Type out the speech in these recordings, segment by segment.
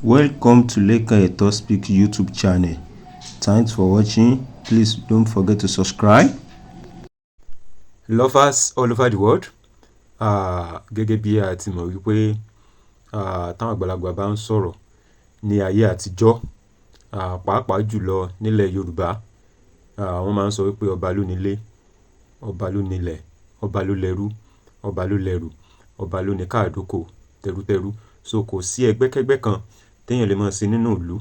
Welcome to Leka Eto Speak YouTube channel. Thanks for watching. Please don't forget to subscribe. Lovers all over the world, gẹ́gẹ́ bí a ti mọ̀ wípé táwọn àgbàlagbà bá ń sọ̀rọ̀ ní ayé àtijọ́, pàápàá jùlọ nílẹ̀ Yorùbá, wọ́n máa ń sọ wípé ọba ló nílé, ọba ló nílẹ̀, ọba ló lẹ́rú, ọba ló lẹ́rù, ọba ló ní káàdókò tẹrútẹrú. So kò sí ẹgbẹ́kẹ́gbẹ́ kan téèyàn lè mọ̀ sí nínú ìlú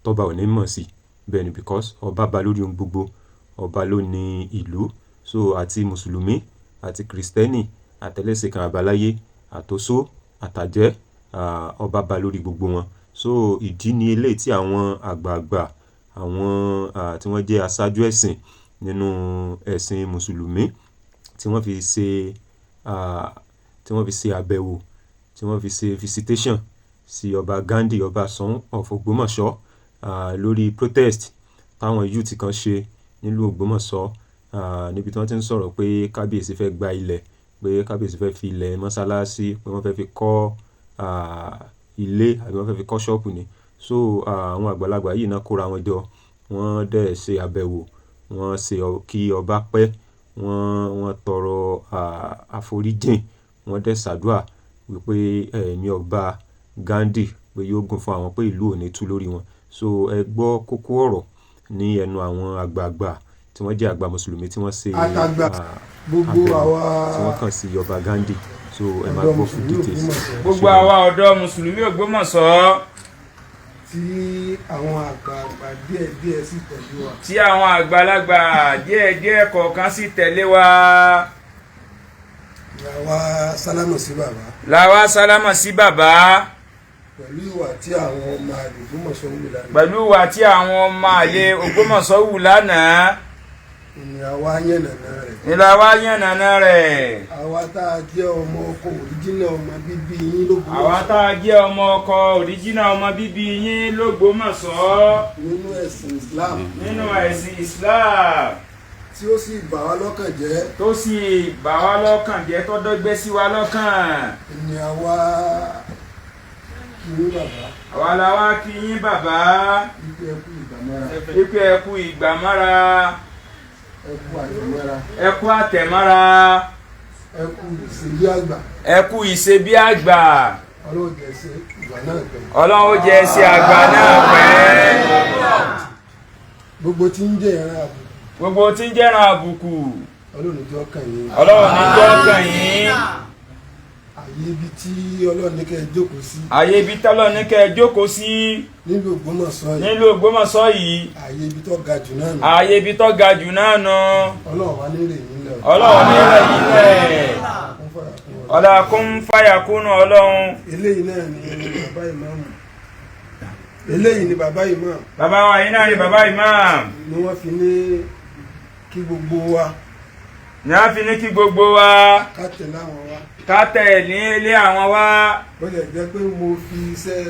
tọ́ba ò ní mọ̀ sí. Bẹ́ẹ̀ ni, because ọba ba lórí ohun gbogbo, ọba ló ní ìlú. So àti Mùsùlùmí àti Kìrìsìtẹ́nì àtẹlẹ́sìn kan àbáláyé àtòṣó àtàjẹ́, ọba ba lórí gbogbo wọn. So ìdí ni eléyìí tí àwọn àgbààgbà, àwọn tí wọ́n jẹ́ aṣáájú ẹ̀sìn nínú ẹ̀sìn Mùsùlùmí tí wọ́n fi ṣe àbẹ̀wò, tí wọ́n fi ṣe visitation sí ọba Gandhi, ọba Awon of Ogbomosho, lórí protest táwọn youth kan ṣe nílùú Ogbomosho, níbi tí wọ́n ti ń sọ̀rọ̀ pé kábíyèsí fẹ́ gba ilẹ̀, pé kábíyèsí fẹ́ fi ilẹ̀ mọ́sálásí, pé wọ́n fẹ́ fi kọ́ ilé àbí wọ́n fẹ́ fi kọ́ ṣọ́ọ̀pù ni. So àwọn àgbàlagbà yìí náà kóra wọn jọ, wọ́n dẹ̀ ṣe àbẹ̀wò, wọ́n ṣe kí ọba pẹ́, wọ́n tọrọ àforíjìn, wọ́n dẹ̀ ṣàdúrà wípé ẹ̀mí ọba Gandhi pé yóò gùn fún àwọn, pé ìlú ò ní tú lórí wọn. So ẹ gbọ́ kókó ọ̀rọ̀ ní ẹnu àwọn àgbààgbà tí wọ́n jẹ́ àgbà Mùsùlùmí tí wọ́n ṣe gbogbo àwa tí wọ́n kàn sí ọba Gandhi. So ẹ máa gbọ́ fún details. Gbogbo àwa ọ̀dọ́ Mùsùlùmí Ògbómọ̀ṣọ́ tí àwọn àgbààgbà díẹ̀díẹ̀ sì tẹ̀lé wa. tí àwọn àgbàlagbà díẹ̀díẹ̀ kọ̀ọ̀kan sì tẹ̀lé wa. làwa sálámù sí bàbá. làwa sálámù sí bàbá. pẹ̀lú ìwà tí àwọn ọmọ àlè Ògbómọ̀ṣọ́ wù lánàá. pẹ̀lú ìwà tí àwọn ọmọ àlè Ògbómọ̀ṣọ́ wù lánàá. ni àwa yànnàná rẹ̀. ni làwa yànnàná rẹ̀. àwa tá a jẹ́ ọmọ ọkọ òríjínà ọmọ bíbí yín l'Ógbómọ̀ṣọ́. àwa tá a jẹ́ ọmọ ọkọ òríjínà ọmọ bíbí yín l'Ógbómọ̀ṣọ́. nínú ẹ̀sìn Islam. nínú ẹ̀sìn Islam. tí ó sì bà wá lọ́kàn jẹ́. tó sì bà wá lọ́kàn jẹ́, tó dọ́gbẹ́ sí wa lọ́kàn. ni àwa kí yín bàbá. àwa la wá kí yín bàbá. ipe ẹkú ìgbàmọ́ra. ipe ẹkú ìgbàmọ́ra. ẹkú àtẹ̀mọ́ra. ẹkú àtẹ̀mọ́ra. ẹkú ìṣebí àgbà. ẹkú ìṣebí àgbà. Ọlọ́run jẹ́ ṣe ìgbà náà pẹ́. Ọlọ́run jẹ́ ṣe àgbà náà pẹ́. gbogbo tí ń jẹ́ ìran àbùkù. gbogbo tí ń jẹ́ràn àbùkù. Ọlọ́run ní jọ́ kàn yín. Ọlọ́run ní jọ́ kàn yín. àyè ibi tí Ọlọ́run ní kẹ́ ẹ jókòó sí. àyè ibi tí Ọlọ́run ní kẹ́ ẹ jókòó sí. nílùú Ògbómọ̀ṣọ́ yìí. nílùú Ògbómọ̀ṣọ́ yìí. àyè ibi tó ga jù náà nù. àyè ibi tó ga jù náà nù. Ọlọ́run wá nílé yín lẹ̀. Ọlọ́run ní rẹ̀ yín lẹ̀. ọ̀dà kún fàyà kúnnù Ọlọ́run. eléyìí náà ni bàbá ìmáàmù. eléyìí ni bàbá ìmáàmù. bàbá wa yìí náà ni bàbá ìmáàmù. ni wọ́n fi ní kí gbogbo wa. ní a fi ní kí gbogbo wa. ká tẹ̀lé àwọn wa. ká tẹ̀lé ilé àwọn wa. ó lè jẹ́ pé mo fi iṣẹ́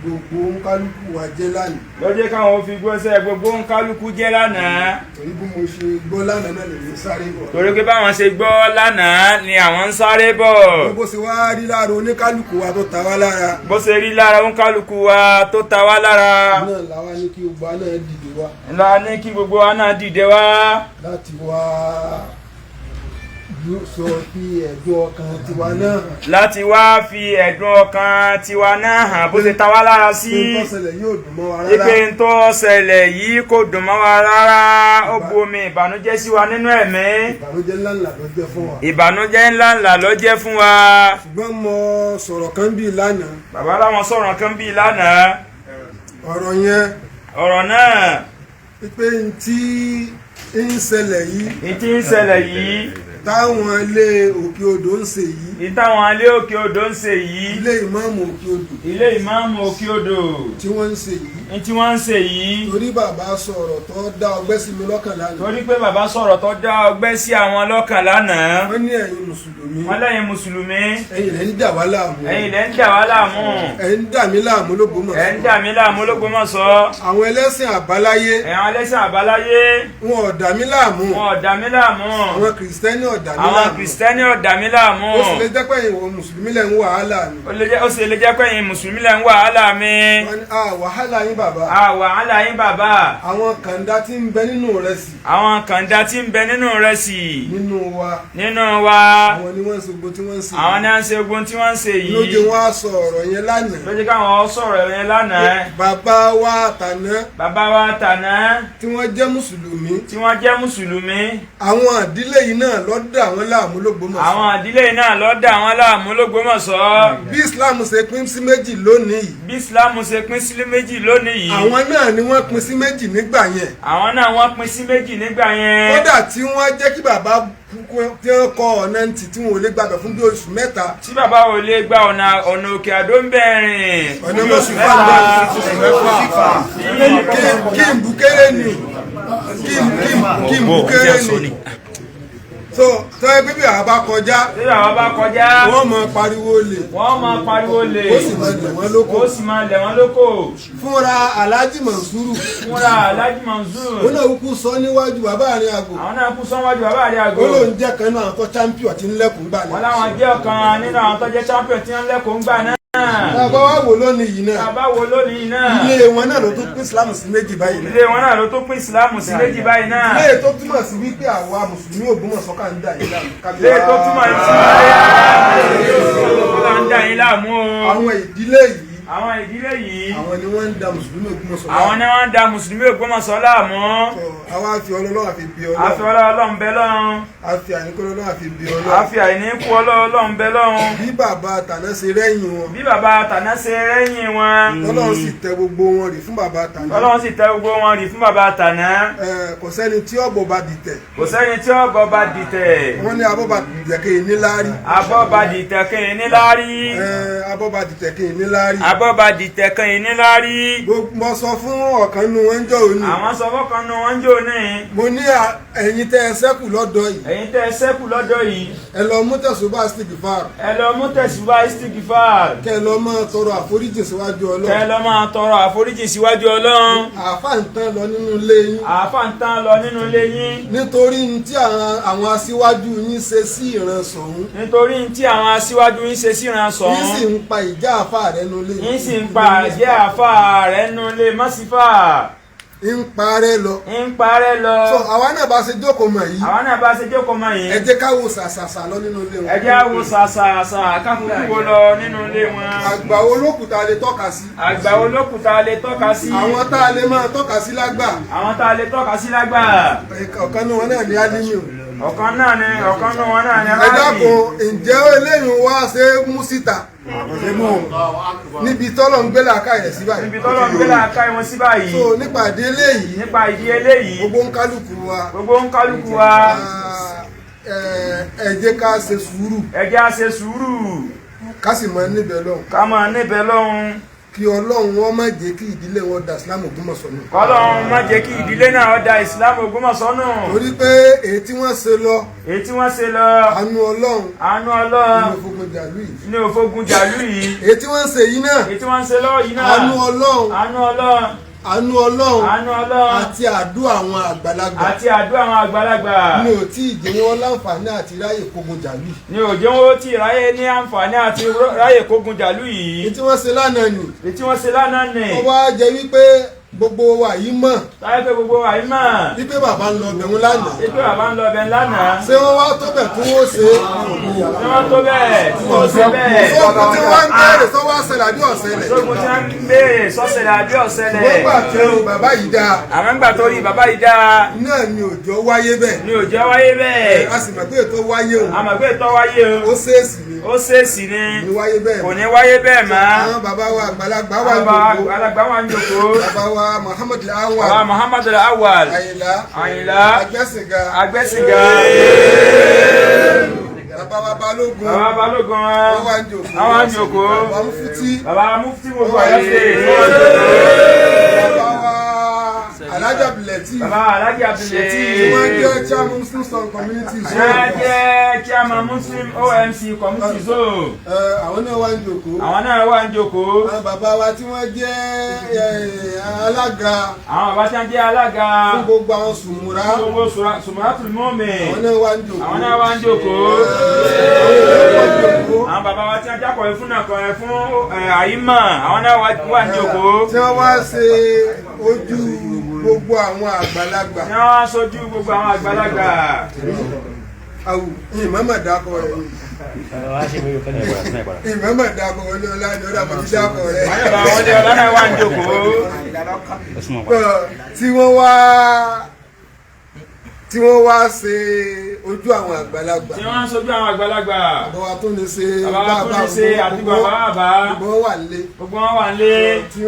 gbogbo kálukú wa jẹ́ lánàá. ló jẹ́ káwọn fi gbọ́sẹ̀ gbogbo kálukú jẹ́ lánàá. torí bí mo ṣe gbọ́ lánàá náà lè ní sáré bọ̀. torí pé báwọn ṣe gbọ́ lánàá ni àwọn ń sáré bọ̀. bó ṣe wá rí lára oníkálukú wa tó ta wá lára. bó ṣe rí lára oníkálukú wa tó ta wá lára. náà làwa ní kí gbogbo wa náà dìde wá. la ní kí gbogbo wa náà dìde wá. láti wá sọ fi ẹ̀dùn ọkàn tiwa náà. láti wá fi ẹ̀dùn ọkàn tiwa náà hàn bó ṣe ta wá lára sí. pé tó ṣẹlẹ̀ yóò dùn mọ́ wa rárá. ipe tó ṣẹlẹ̀ yìí kò dùn mọ́ wa rárá. ó bu omi ìbànújẹ́ sí wa nínú ẹ̀mí. ìbànújẹ́ ńláńlá ló jẹ́ fún wa. ìbànújẹ́ ńláńlá ló jẹ́ fún wa. ṣùgbọ́n mo sọ̀rọ̀ kan bíi lánàá. bàbá láwọn sọ̀rọ̀ kan bíi lánàá. ọ̀rọ̀ yẹn. ọ̀rọ̀ náà. pé n tí ń ṣẹlẹ̀ yìí. n tí ń ṣẹlẹ̀ yìí. táwọn ilé òkè odò ń ṣe yìí. ìtàwọn ilé òkè odò ń ṣe yìí. ilé ìmáàmù òkè odò. ilé ìmáàmù òkè odò. tí wọ́n ń ṣe yìí. tí wọ́n ń ṣe yìí. torí bàbá sọ̀rọ̀ tó dá ọgbẹ́ sí mi lọ́kàn lánàá. torí pé bàbá sọ̀rọ̀ tó dá ọgbẹ́ sí àwọn lọ́kàn lánàá. wọ́n ní ẹ̀yin mùsùlùmí. wọ́n lẹ́yìn mùsùlùmí. ẹ̀yin lẹ́ ń dà wá láàmú. ẹ̀yin lẹ́ ń dà wá láàmú. ẹ̀ ń dà mí láàmú l'Ógbómọ̀ṣọ́. ẹ̀ ń dà mí láàmú l'Ógbómọ̀ṣọ́. àwọn ẹlẹ́sìn àbáláyé. àwọn ẹlẹ́sìn àbáláyé. wọn ò dà mí láàmú. wọn ò dà mí láàmú. àwọn kìrìsìtẹ́nì ọ̀dà mi àwọn kìrìsìtẹ́nì ọ̀dà mi láàmú. ó sì lè jẹ́ pé ìwọ mùsùlùmí lẹ̀ ń wàhálà mi. ó sì lè jẹ́ pé ẹ̀yin mùsùlùmí lẹ̀ ń wàhálà mi. wàhálà yín bàbá. wàhálà yín bàbá. àwọn kàńdá tí ń bẹ nínú ìrẹsì. àwọn kàńdá tí ń bẹ nínú ìrẹsì. nínú wa. àwọn ni wọ́n ń ṣe gbogbo tí wọ́n ń ṣe. àwọn ni wọ́n ń ṣe gbogbo tí wọ́n ń ṣe yìí. lóde wọn á sọ ọ̀rọ̀ yẹn lánàá. lóde káwọn sọ̀rọ̀ yẹn lánàá. bàbá wa tàná. tí wọ́n jẹ́ mùsùlùmí. àwọn àdílé yìí náà ló dà wọ́n láàmú l'Ógbómọ̀ṣọ́. bí Islam ṣe pín sí méjì lónìí yìí. àwọn náà ni wọ́n pín sí méjì nígbà yẹn. kódà tí wọ́n jẹ́ kí bàbá tí wọ́n kọ ọ̀nà ntì tí wọ́n ò lè gbàgbọ́ fún bí oṣù mẹ́ta. tí bàbá ò lè gba ọ̀nà Òkè Àdó ń bẹ̀rìn. ọ̀nà oṣù mẹ́fà. kí n bukere ni. so tọ́yẹ pé bí àwọn bá kọjá. wọ́n máa pariwo lè. ó sì máa lẹ̀ wọ́n lóko. fúnra Alhaji Mansuru. ó náà kú sọ níwájú bàbá àrin àgò. ó lóun jẹ́ kan nínú àwọn tó champion tí ń lẹ́kùn gbà náà. wọ́n láwọn jẹ́ ọ̀kan nínú àwọn tó jẹ́ champion tí ń lẹ́kùn gbà náà. Bàbá wa wò lónìí yìí náà. Ilé wọn náà ló tún pín Ìsìlámù sí méjì báyìí náà. Ilé tó túmọ̀ sí wípé àwa Mùsùlùmí Ògbómọ̀ṣọ́ kà ń dà yín láàmú. Àwọn ìdílé yìí. àwọn ni wọ́n ń da Mùsùlùmí Ògbómọ̀ṣọ́ láàmú. àwa fi Ọlọ́run àfi bí Ọlọ́run. àfi Ọlọ́run bẹ lọ́run. àfi àìníkú Ọlọ́run àfi bí Ọlọ́run. àfi àìníkú Ọlọ́run bẹ lọ́run. bí bàbá tàná ṣe rẹ́yìn wọn. Ọlọ́run sì tẹ gbogbo wọn rì fún bàbá tàná. kò sẹ́ni tí ọ̀bọ̀ bá dìtẹ̀. wọ́n ní abọ́ bá dìtẹ̀ kéye níláárí. abọ́ bá dìtẹ̀ kéye níláárí. mo sọ fún ọ̀kan nu wọn jọ òní. mo ní ẹ̀yin tẹ́ ẹ ṣẹ́kù lọ́dọ̀ yìí. ẹ lọ mú tẹ̀sùbá istigifar. kẹ́ ẹ lọ máa tọrọ àforíjì síwájú Ọlọ́run. àáfà ń tán lọ nínú ilé yín. nítorí tí àwọn aṣíwájú yín ṣe sí ìran sọ̀hún. yín sì ń pa ìjà àáfà rẹ̀ nulẹ̀. ń parẹ́ lọ. so àwa náà bá ṣe jókòó mọ̀ yìí. ẹ jẹ́ ká wo sàṣàṣà lọ nínú ilé wọn. àgbà olókùúta lè tọ́ka sí. àwọn tá a lè máa tọ́ka sí lágbà. ọ̀kan náà wọn náà ní alimi o. ẹ dákun ǹjẹ́ eléyìí wá ṣe é mú síta. níbi tọ́lọ̀ ń gbé làákàyè sí báyìí. so nípa ìdí eléyìí. gbogbo ń kálukú wa. ẹ jẹ́ ká ṣe sùúrù. ká sì máa níbẹ̀ lọ́hùn. kí Ọlọ́run wọn má jẹ́ kí ìdílé wọn da Ìsìlámù Ògbómọ̀ṣọ́ nù. torí pé èyí tí wọ́n ṣe lọ. àánú Ọlọ́run. ní òfogun jàlú yìí. èyí tí wọ́n ṣe yìí náà. àánú Ọlọ́run. àti àdúrà àwọn àgbàlagbà. ní ò tí ì jẹ́ wọn láǹfààní àti ráyè kógun jàlú yìí. èyí tí wọ́n ṣe lánàá ni. ó wá jẹ́ wípé gbogbo wa yìí mọ̀. wípé bàbá ń lọ ọbẹ̀ wọn lánàá. ṣé wọ́n wá tó bẹ̀ kún ó ṣe. sọ́kùn tí wọ́n ń béèrè sọ wá ṣẹlẹ̀ àbí ọ̀ṣẹlẹ̀. nígbà tí bàbá yìí dáa. náà ni òjò wáyé bẹ́ẹ̀. a sì mọ̀ pé ètò wáyé o. ó ṣèèṣì ni. kò ní wáyé bẹ́ẹ̀ mọ́. àwọn bàbá wa àgbàlagbà wà ń jókòó. bàbá wa Muhammadu Awal. Àyìnlá. Agbẹ́sìnga. Bàbá wa Balógun. Wọ́n wá ń jókòó. Bàbá Mufti gbogbo àyàfẹ́. Bàbá wa Alhaji Abdulateef. Bàbá Alhaji Abdulateef. Tí wọ́n jẹ́ chairman Muslim Zone community zone. Wọ́n jẹ́ chairman Muslim OMC community zone. Àwọn náà wá ń jókòó. Àwọn náà wá ń jókòó. Àwọn bàbá wa tí wọ́n jẹ́ alága. Àwọn bàbá tí wọ́n jẹ́ alága. Fún gbogbo àwọn sùmùrà. Fún gbogbo sùmùràtul mu'min. Àwọn náà wá ń jókòó. Àwọn náà wá ń jókòó. Àwọn bàbá wa tí wọ́n jákòó fún àyímà. Àwọn náà wá ń jókòó. Tí wọ́n wá ṣe ojú gbogbo àwọn àgbàlagbà. Tí wọ́n wá sojú gbogbo àwọn àgbàlagbà. Ìmọ̀mọ̀ dákọ̀ rẹ̀. Ìmọ̀mọ̀ dákọ̀ wọlé ọlá ni ọ̀dà mọ̀ ti dákọ̀ rẹ̀. Wọlé ọlá náà wá ń jókòó. Tí wọ́n wá ṣe ojú àwọn àgbàlagbà. Tí wọ́n sojú àwọn àgbàlagbà. Bàbá tó ní ṣe bàbá àti bàbá. Gbogbo wọn wà lé. Gbogbo wọn wà lé. Tí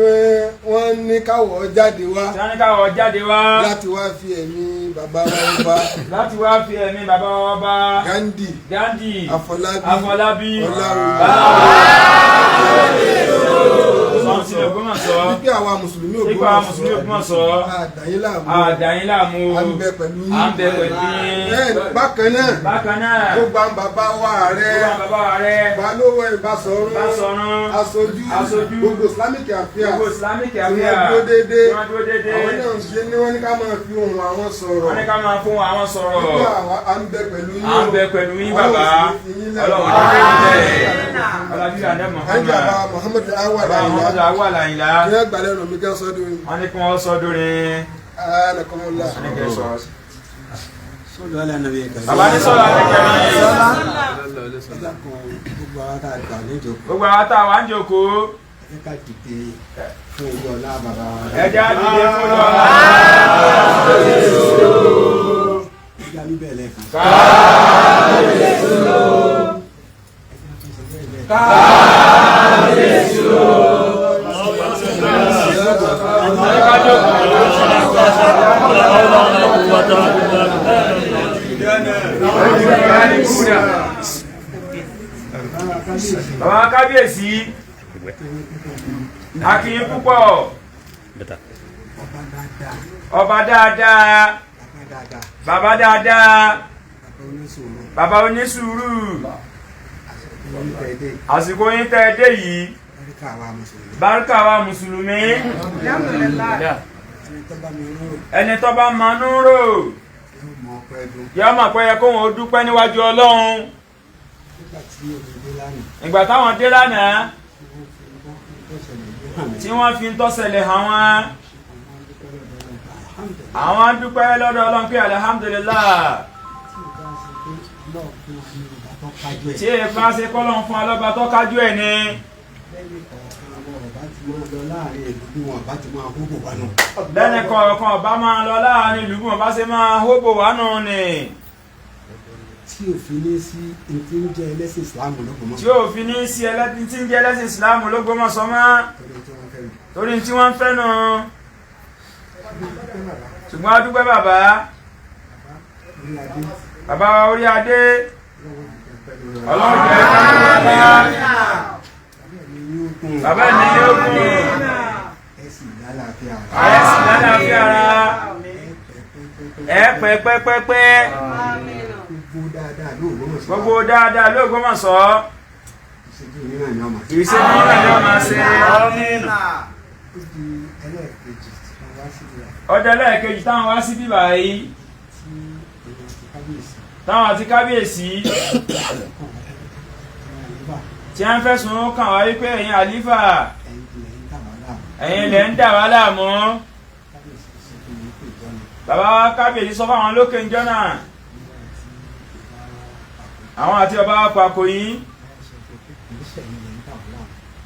wọ́n ní káwọ̀ jáde wá. Tí wọ́n ní káwọ̀ jáde wá. Láti wá fi ẹ̀mí bàbá wa bá. Láti wá fi ẹ̀mí bàbá wa bá. Gandhi. Afọlábí. Sọ̀nsìn Ògbómọ̀ṣọ́. Wípé àwa Mùsùlùmí Ògbómọ̀ṣọ́. Àdáyín láàmú. À ń bẹ pẹ̀lú yín. Bákan náà. Gbogbo àwọn bàbá wa rẹ̀. Balówó Ìbásọ̀rún. Aṣojú. Gbogbo Islamic affairs. Wọ́n dúró déédéé. Àwọn náà ń ṣe ní wọ́n ní ká máa fi ohùn àwọn sọ̀rọ̀. Wọ́n ní ká máa fún àwọn sọ̀rọ̀. Wípé à ń bẹ pẹ̀lú yín. À ń bẹ pẹ̀lú yín bàbá. Ọlọ́run Awon Àyìnlá. Kí wọ́n gbàlẹ́ rọ̀ mí kí wọ́n sọ́dún yín. Wọ́n ní kí wọ́n sọ́dún rí. Bàbá ní sọ́lá àlẹ́kẹ̀rí. Gbogbo àwọn tá a wà ń jókòó. Ẹjá dìde fún ìjọ ọlá bàbá wa. Ẹjá dìde fún ìjọ ọlá. Ẹjá níbẹ̀ lẹ́kan. Bàbá kábíyèsí, a kí yín púpọ̀. Ọba dáadáa, bàbá dáadáa, bàbá onísùúrù. Àsìkò yín tẹ́ ẹ dé yìí. Báríkà wa Mùsùlùmí. Ẹni tó bá manú rò. Yọ́ mọ̀ pé yẹ kó wọn ó dúpẹ́ níwájú Ọlọ́run. Ìgbà táwọn dé lánàá tí wọ́n fi ń tọ́sẹ̀lẹ̀ hàn wọ́n, àwọn dúpẹ́ lọ́dọ̀ Ọlọ́run pé alhamdulillah. Tí èèfà ṣe kọ́lọ́run fún ọlọ́ba tó kájú ẹ̀ ni. Lẹ́nì kọ̀ọ̀kan ọba máa lọ láàrin ìlú bí wọ́n bá ṣe máa hóbò wá nù ni. Tí ò fi ní sí tí ń jẹ́ ẹlẹ́sìn ìsìláàmù l'Ógbómọ̀ṣọ́. Tí ò fi ní sí tí ń jẹ́ ẹlẹ́sìn ìsìláàmù l'Ógbómọ̀ṣọ́ mọ́. Torí tí wọ́n ń fẹ́ nù. Ṣùgbọ́n a dúpẹ́ bàbá. Bàbá wa orí adé. Ọlọ́run jẹ́ bàbá mi yóò kún. Ẹ̀sìn lálàáfíà ara. Ẹ pẹ́pẹ́pẹ́pẹ́. Gbogbo dáadáa l'Ógbómọ̀ṣọ́. Ìṣèjú náà ni wọ́n máa ṣe. Ọjọ́ ẹlẹ́ẹ̀kejì táwọn wá sí bíbà yìí. Táwọn àti kábíyèsí. Tí a ń fẹ̀sùn kàn wá wípé ẹ̀yin àlífà, ẹ̀yin lẹ̀ ń dà wá láàmú. Bàbá wa kábíyèsí sọ fáwọn lókè ń jọ́nà. Àwọn àti ọba pàkó yìí.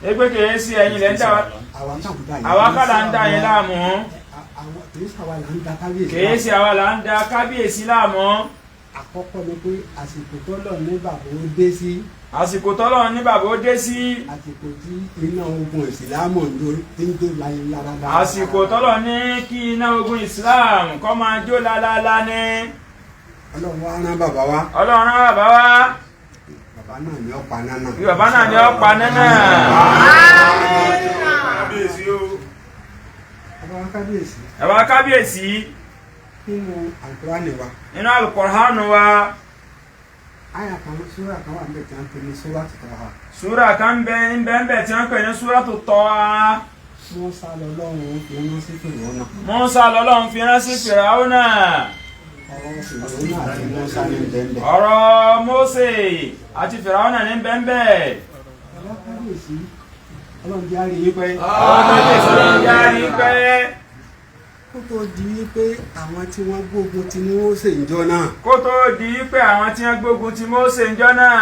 Ẹgbẹ́ kìí sí ẹ̀yin lẹ̀ ń dà wá. Àwa kàlà ń dà yín láàmú. Kìí sí àwa là ń dà kábíyèsí láàmú. Àkọ́kọ́ ni pé àsìkò tọ́lọ̀ ní bàbá ó dé sí. Àsìkò tọ́lọ̀ ní bàbá ó dé sí. Àsìkò tí iná ogun ìsìlámù tí ń jó láyé lára. Àsìkò tọ́lọ̀ ní kí iná ogun Islam kó máa jó lálálá ní. Ọlọ́run wá rán bàbá wa. Ọlọ́run rán bàbá wa. Bàbá náà ni ó pa nánà. Bàbá náà ni ó pa nánà. Bàbá kábíyèsí. Nínú Al-Qur'ani wa. Nínú Al-Qur'ani wa. Àyà kan súrà kan wà níbẹ̀ tí wọ́n ń pè ní Suratu Taha. Súrà kan ń bẹ tí wọ́n ń pè ní Suratu Taha. Mùsá lọ́lọ́run fi rán sí Fìràwọ́nà. Mùsá lọ́lọ́run fi rán sí Fìràwọ́nà. Ọ̀rọ̀ Mósè àti Fìràwọ́nà ní bẹ́ẹ̀. Ọlọ́run jẹ́ àrí yín pẹ́. Ọlọ́run jẹ́ àrí yín pẹ́. Kó tó di wípé àwọn tí wọ́n gbógun ti Mósè ńjọ́ náà. Kó tó di wípé àwọn tí wọ́n gbógun ti Mósè ńjọ́ náà.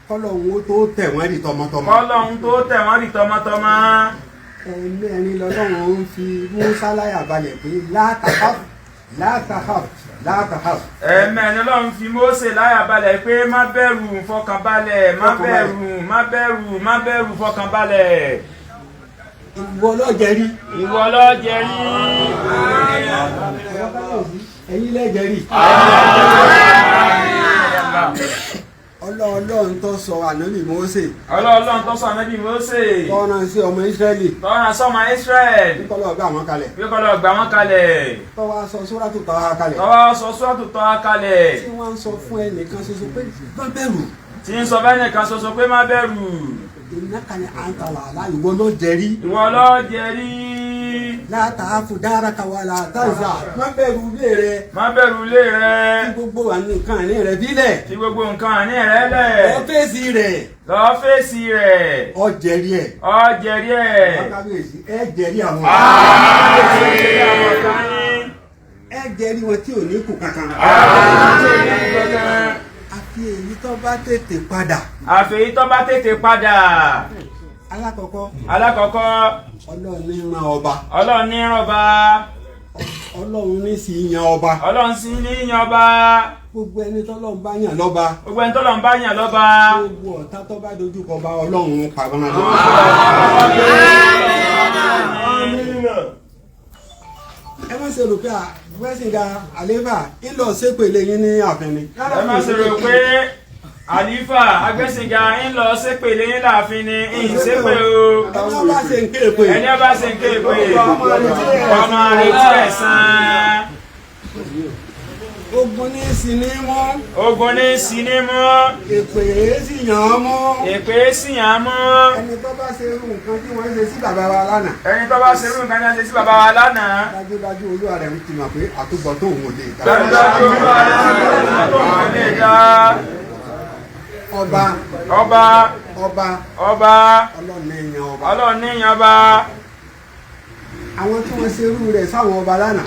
Kọ́lọ́hun tó tẹ̀ wọ́n rí tọmọtọmọ. Kọ́lọ́hun tó tẹ̀ wọ́n rí tọmọtọmọ. Ẹ̀mẹ́rin lọ́lọ́run ń fi Mùsá láyà balẹ̀ pé látàkàf. Ẹ̀mẹ́rin lọ́lọ́run fi Mósè láyà balẹ̀ pé má bẹ̀rù fọkànbalẹ̀, má bẹ̀rù fọkànbalẹ̀. Ìwọ ló jẹ́rí. Ìwọ ló jẹ́rí. Ẹ̀yin lẹ jẹ́rí. Ọlọ́run tó sọ ànábì Mósè. Ọlọ́run tó sọ ànábì Mósè. Tọ́nà sí ọmọ Ísírẹ́lì. Tọ́nà sí ọmọ Ísírẹ́lì. Bí kọ́lọ́ gbà wọ́n kalẹ̀. Bí kọ́lọ́ gbà wọ́n kalẹ̀. Tọ́wọ́ sọ Suratu Taha kalẹ̀. Tọ́wọ́ sọ Suratu Taha kalẹ̀. Tí wọ́n ń sọ fún ẹnìkan ṣoṣo pé má bẹ̀rù. Tí ń sọ fún ẹnìkan ṣoṣo pé má bẹ̀rù. Innaka anta al-a'la, ìwọ ló jẹ́rí. Ìwọ ló jẹ́rí. La ta'afu daraka wa la tanza. Má bẹ̀rù ilé rẹ. Má bẹ̀rù ilé rẹ. Tí gbogbo nǹkan àní rẹ bílẹ̀. Tí gbogbo nǹkan àní rẹ lẹ̀. Lọ fèsì rẹ̀. Lọ fèsì rẹ̀. Ọ jẹ́rí ẹ̀. Ọ jẹ́rí ẹ̀. Kábíyèsí ẹ jẹ́rí àwọn. Ẹ jẹ́rí wọn tí ò ní kù kankan. Àfi èyí tó bá tètè padà. Àfi èyí tó bá tètè padà. Alákọ̀ọ́kọ́. Ọlọ́run ní rán ọba. Ọlọ́run ní sì yan ọba. Ọlọ́run sì ní yan ọba. Gbogbo ẹni tọ́lọ́run bá yàn lọ́ba. Gbogbo ọ̀tá tó bá dojú kọ bá Ọlọ́run pàgọ́nà lọ. Ẹ má ṣe rò pé Gbẹ́sìnga àléfà ńlọ ṣépèlé yín ní ààfin ni. Ẹ má ṣe rò pé àlífà Agbẹ́sìnga ńlọ ṣépèlé yín láàfin ni ìṣépè o. Ẹni ọba ṣe ń kéèpè. Ọmọ àrètí ẹ̀san. Ogun ní sí ní mú. Èpè sì yàn án mú. Ẹni tó bá ṣe irú nǹkan tí wọ́n ṣe sí bàbá wa lánàá. Dájúdájú olúwa rẹ̀ ti mọ̀ pé àtúbọ̀tán òun ò lè dá. Ọba. Ọlọ́run ní yan ọba. Àwọn tí wọ́n ṣe irú rẹ̀ sáwọn ọba lánàá.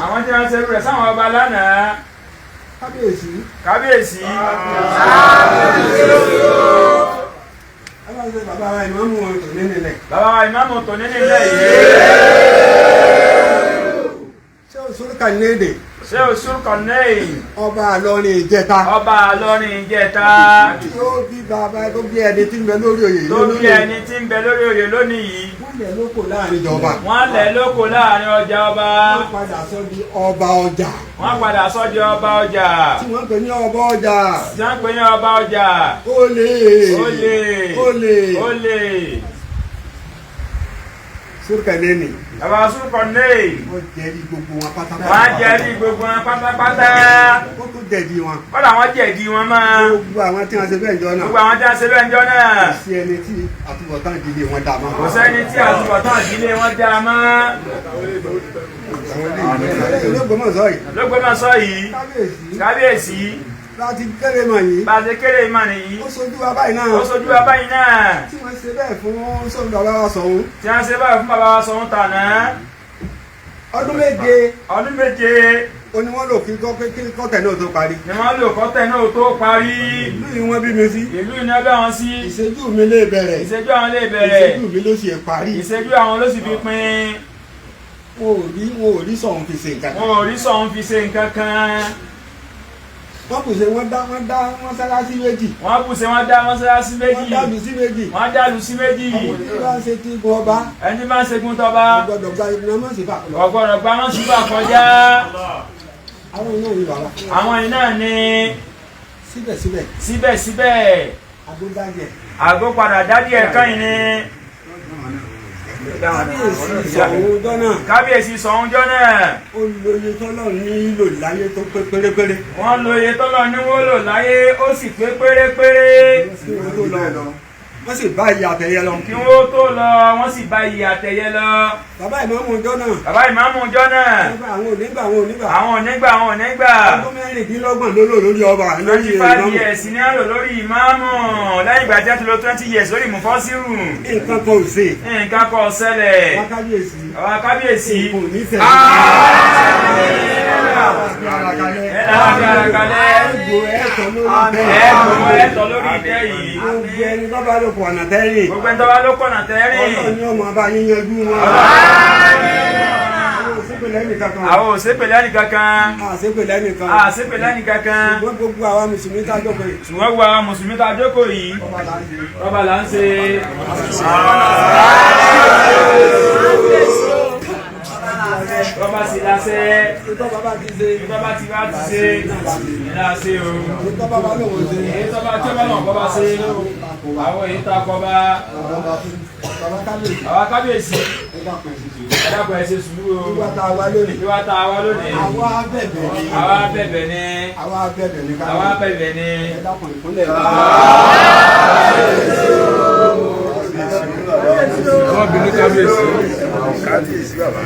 Kábíyèsí. Ọlọ́run ṣe bàbá wa ìmáàmù tò ní nílẹ̀ yìí. Ṣé o sórúkà néèdè? Ọba Ìlọrin ìjẹta. Tí ó bí bàbá tó bí ẹni tí ń bẹ lórí oyè lónìí yìí. Wọ́n lẹ̀ lóko láàrin ọjà ọba. Wọ́n padà sọ di ọba ọjà. Tí wọ́n pè ní ọba ọjà. Olè. Sórúkànẹ́ẹ̀nì. Bàbá Sórúkànẹ́ẹ̀nì. Wọ́n jẹ́rí gbogbo wọn pátápátá. Wọ́n tún jẹ̀dí wọn. Kọ́dà wọ́n jẹ̀dí wọn mọ́. Gbogbo àwọn tí wọ́n ṣe bẹ́ẹ̀ jọ náà. Kò sí ẹni tí àtúbọ̀tán ìdílé wọn dá mọ́. L'Ógbómọ̀ṣọ́ yìí. Kábíyèsí. Bá ti kéré mọ̀ nìyí. Ó sojú wa báyìí náà. Tí wọ́n ṣe bẹ́ẹ̀ fún sọ́run bàbá wa Ṣọ̀ún. Tànà. Ọdún méje. Ó ní wọ́n lò kí kọ́tẹ̀ náà tó parí. Ìlú yìí wọ́n bí mi sí. Ìṣẹ́jú mi lè bẹ̀rẹ̀. Ìṣẹ́jú mi ló sì parí. fi pín. Wọn ò rí Ṣọ̀ún fi ṣe nǹkan kan. Wọ́n dá mọ́sálásí méjì. Wọ́n dàlú sí méjì. Ẹni tí bá ń ṣe tí gun ọba. Ọgbọ́dọ̀ gba iná mọ́ sí bà kọjá. Àwọn iná ni. Síbẹ̀síbẹ̀. Àgó padà dádì ẹ̀kan yìí ni. kábíyèsí sọ̀hún jọ́nà. olóye tọ́lọ̀ nílò láyé tó pé pérépéré. wọ́n lóye tọ́lọ̀ ní wọ́n lò láyé ó sì pé pérépéré. wọ́n sì bá iye àtẹ̀yẹ lọ. kí wọ́n tó lọ wọ́n sì bá iye àtẹ̀yẹ lọ. bàbá ìmáàmù jọ́nà. bàbá ìmáàmù jọ́nà. àwọn onígbà àwọn onígbà. àwọn onígbà àwọn onígbà. ọdún mẹ́rìndínlọ́gbọ̀n ló lò lórí ọba. 25 years ni a lò lórí ìmáàmù lẹ́yìn ìgbà tí a ti lò 20 years lórí mufasiru. nǹkan kan ò ṣe. nǹkan kan ò ṣẹlẹ̀. àwọn kábíyèsí. àwọn kábíyèsí. kò ní fẹ́. ẹ̀tọ́ lórí ìtẹ́ yìí. gbogbo ẹni tó bá lóko ọ̀nà tẹ́rìn. gbogbo ẹni tó bá lóko ọ̀nà tẹ́rìn. ọlọ́run ni ọmọ bá yín yanjú wọn. àwọn òṣèpèlè ẹnìkankan. àṣepèlè ẹnìkan. àṣepèlè ẹnìkankan. ṣùgbọ́n gbogbo àwa mùsùlùmí tá a jókòó yìí. ṣùgbọ́n gbogbo àwa mùsùlùmí tá a jókòó yìí. ọba là ń ṣe. Bàbá sì láṣẹ. ìtọ́ bàbá ti ṣe. Bàbá ti bá ti ṣe. Ìlà ṣe o. ìtọ́ bàbá lòun ṣe. Èyí tó bá tí ó bá lọ̀ kọ́ bá ṣe. Àwọn èyí tá a kọ́ bá. Àwọn kábíyèsí. Ẹ dákun ẹ ṣe sùúrù o. ìwà tá a wá lónìí. Ìwà tá a wá lónìí. àwa bẹ̀bẹ̀ ni. Àwa bẹ̀bẹ̀ ni. àwa bẹ̀bẹ̀ ni. Àwa bẹ̀bẹ̀ ni. ẹ dákun ìkúnlẹ̀ bá. wọ́n bínú kábíyèsí. kábíyèsí bàbá.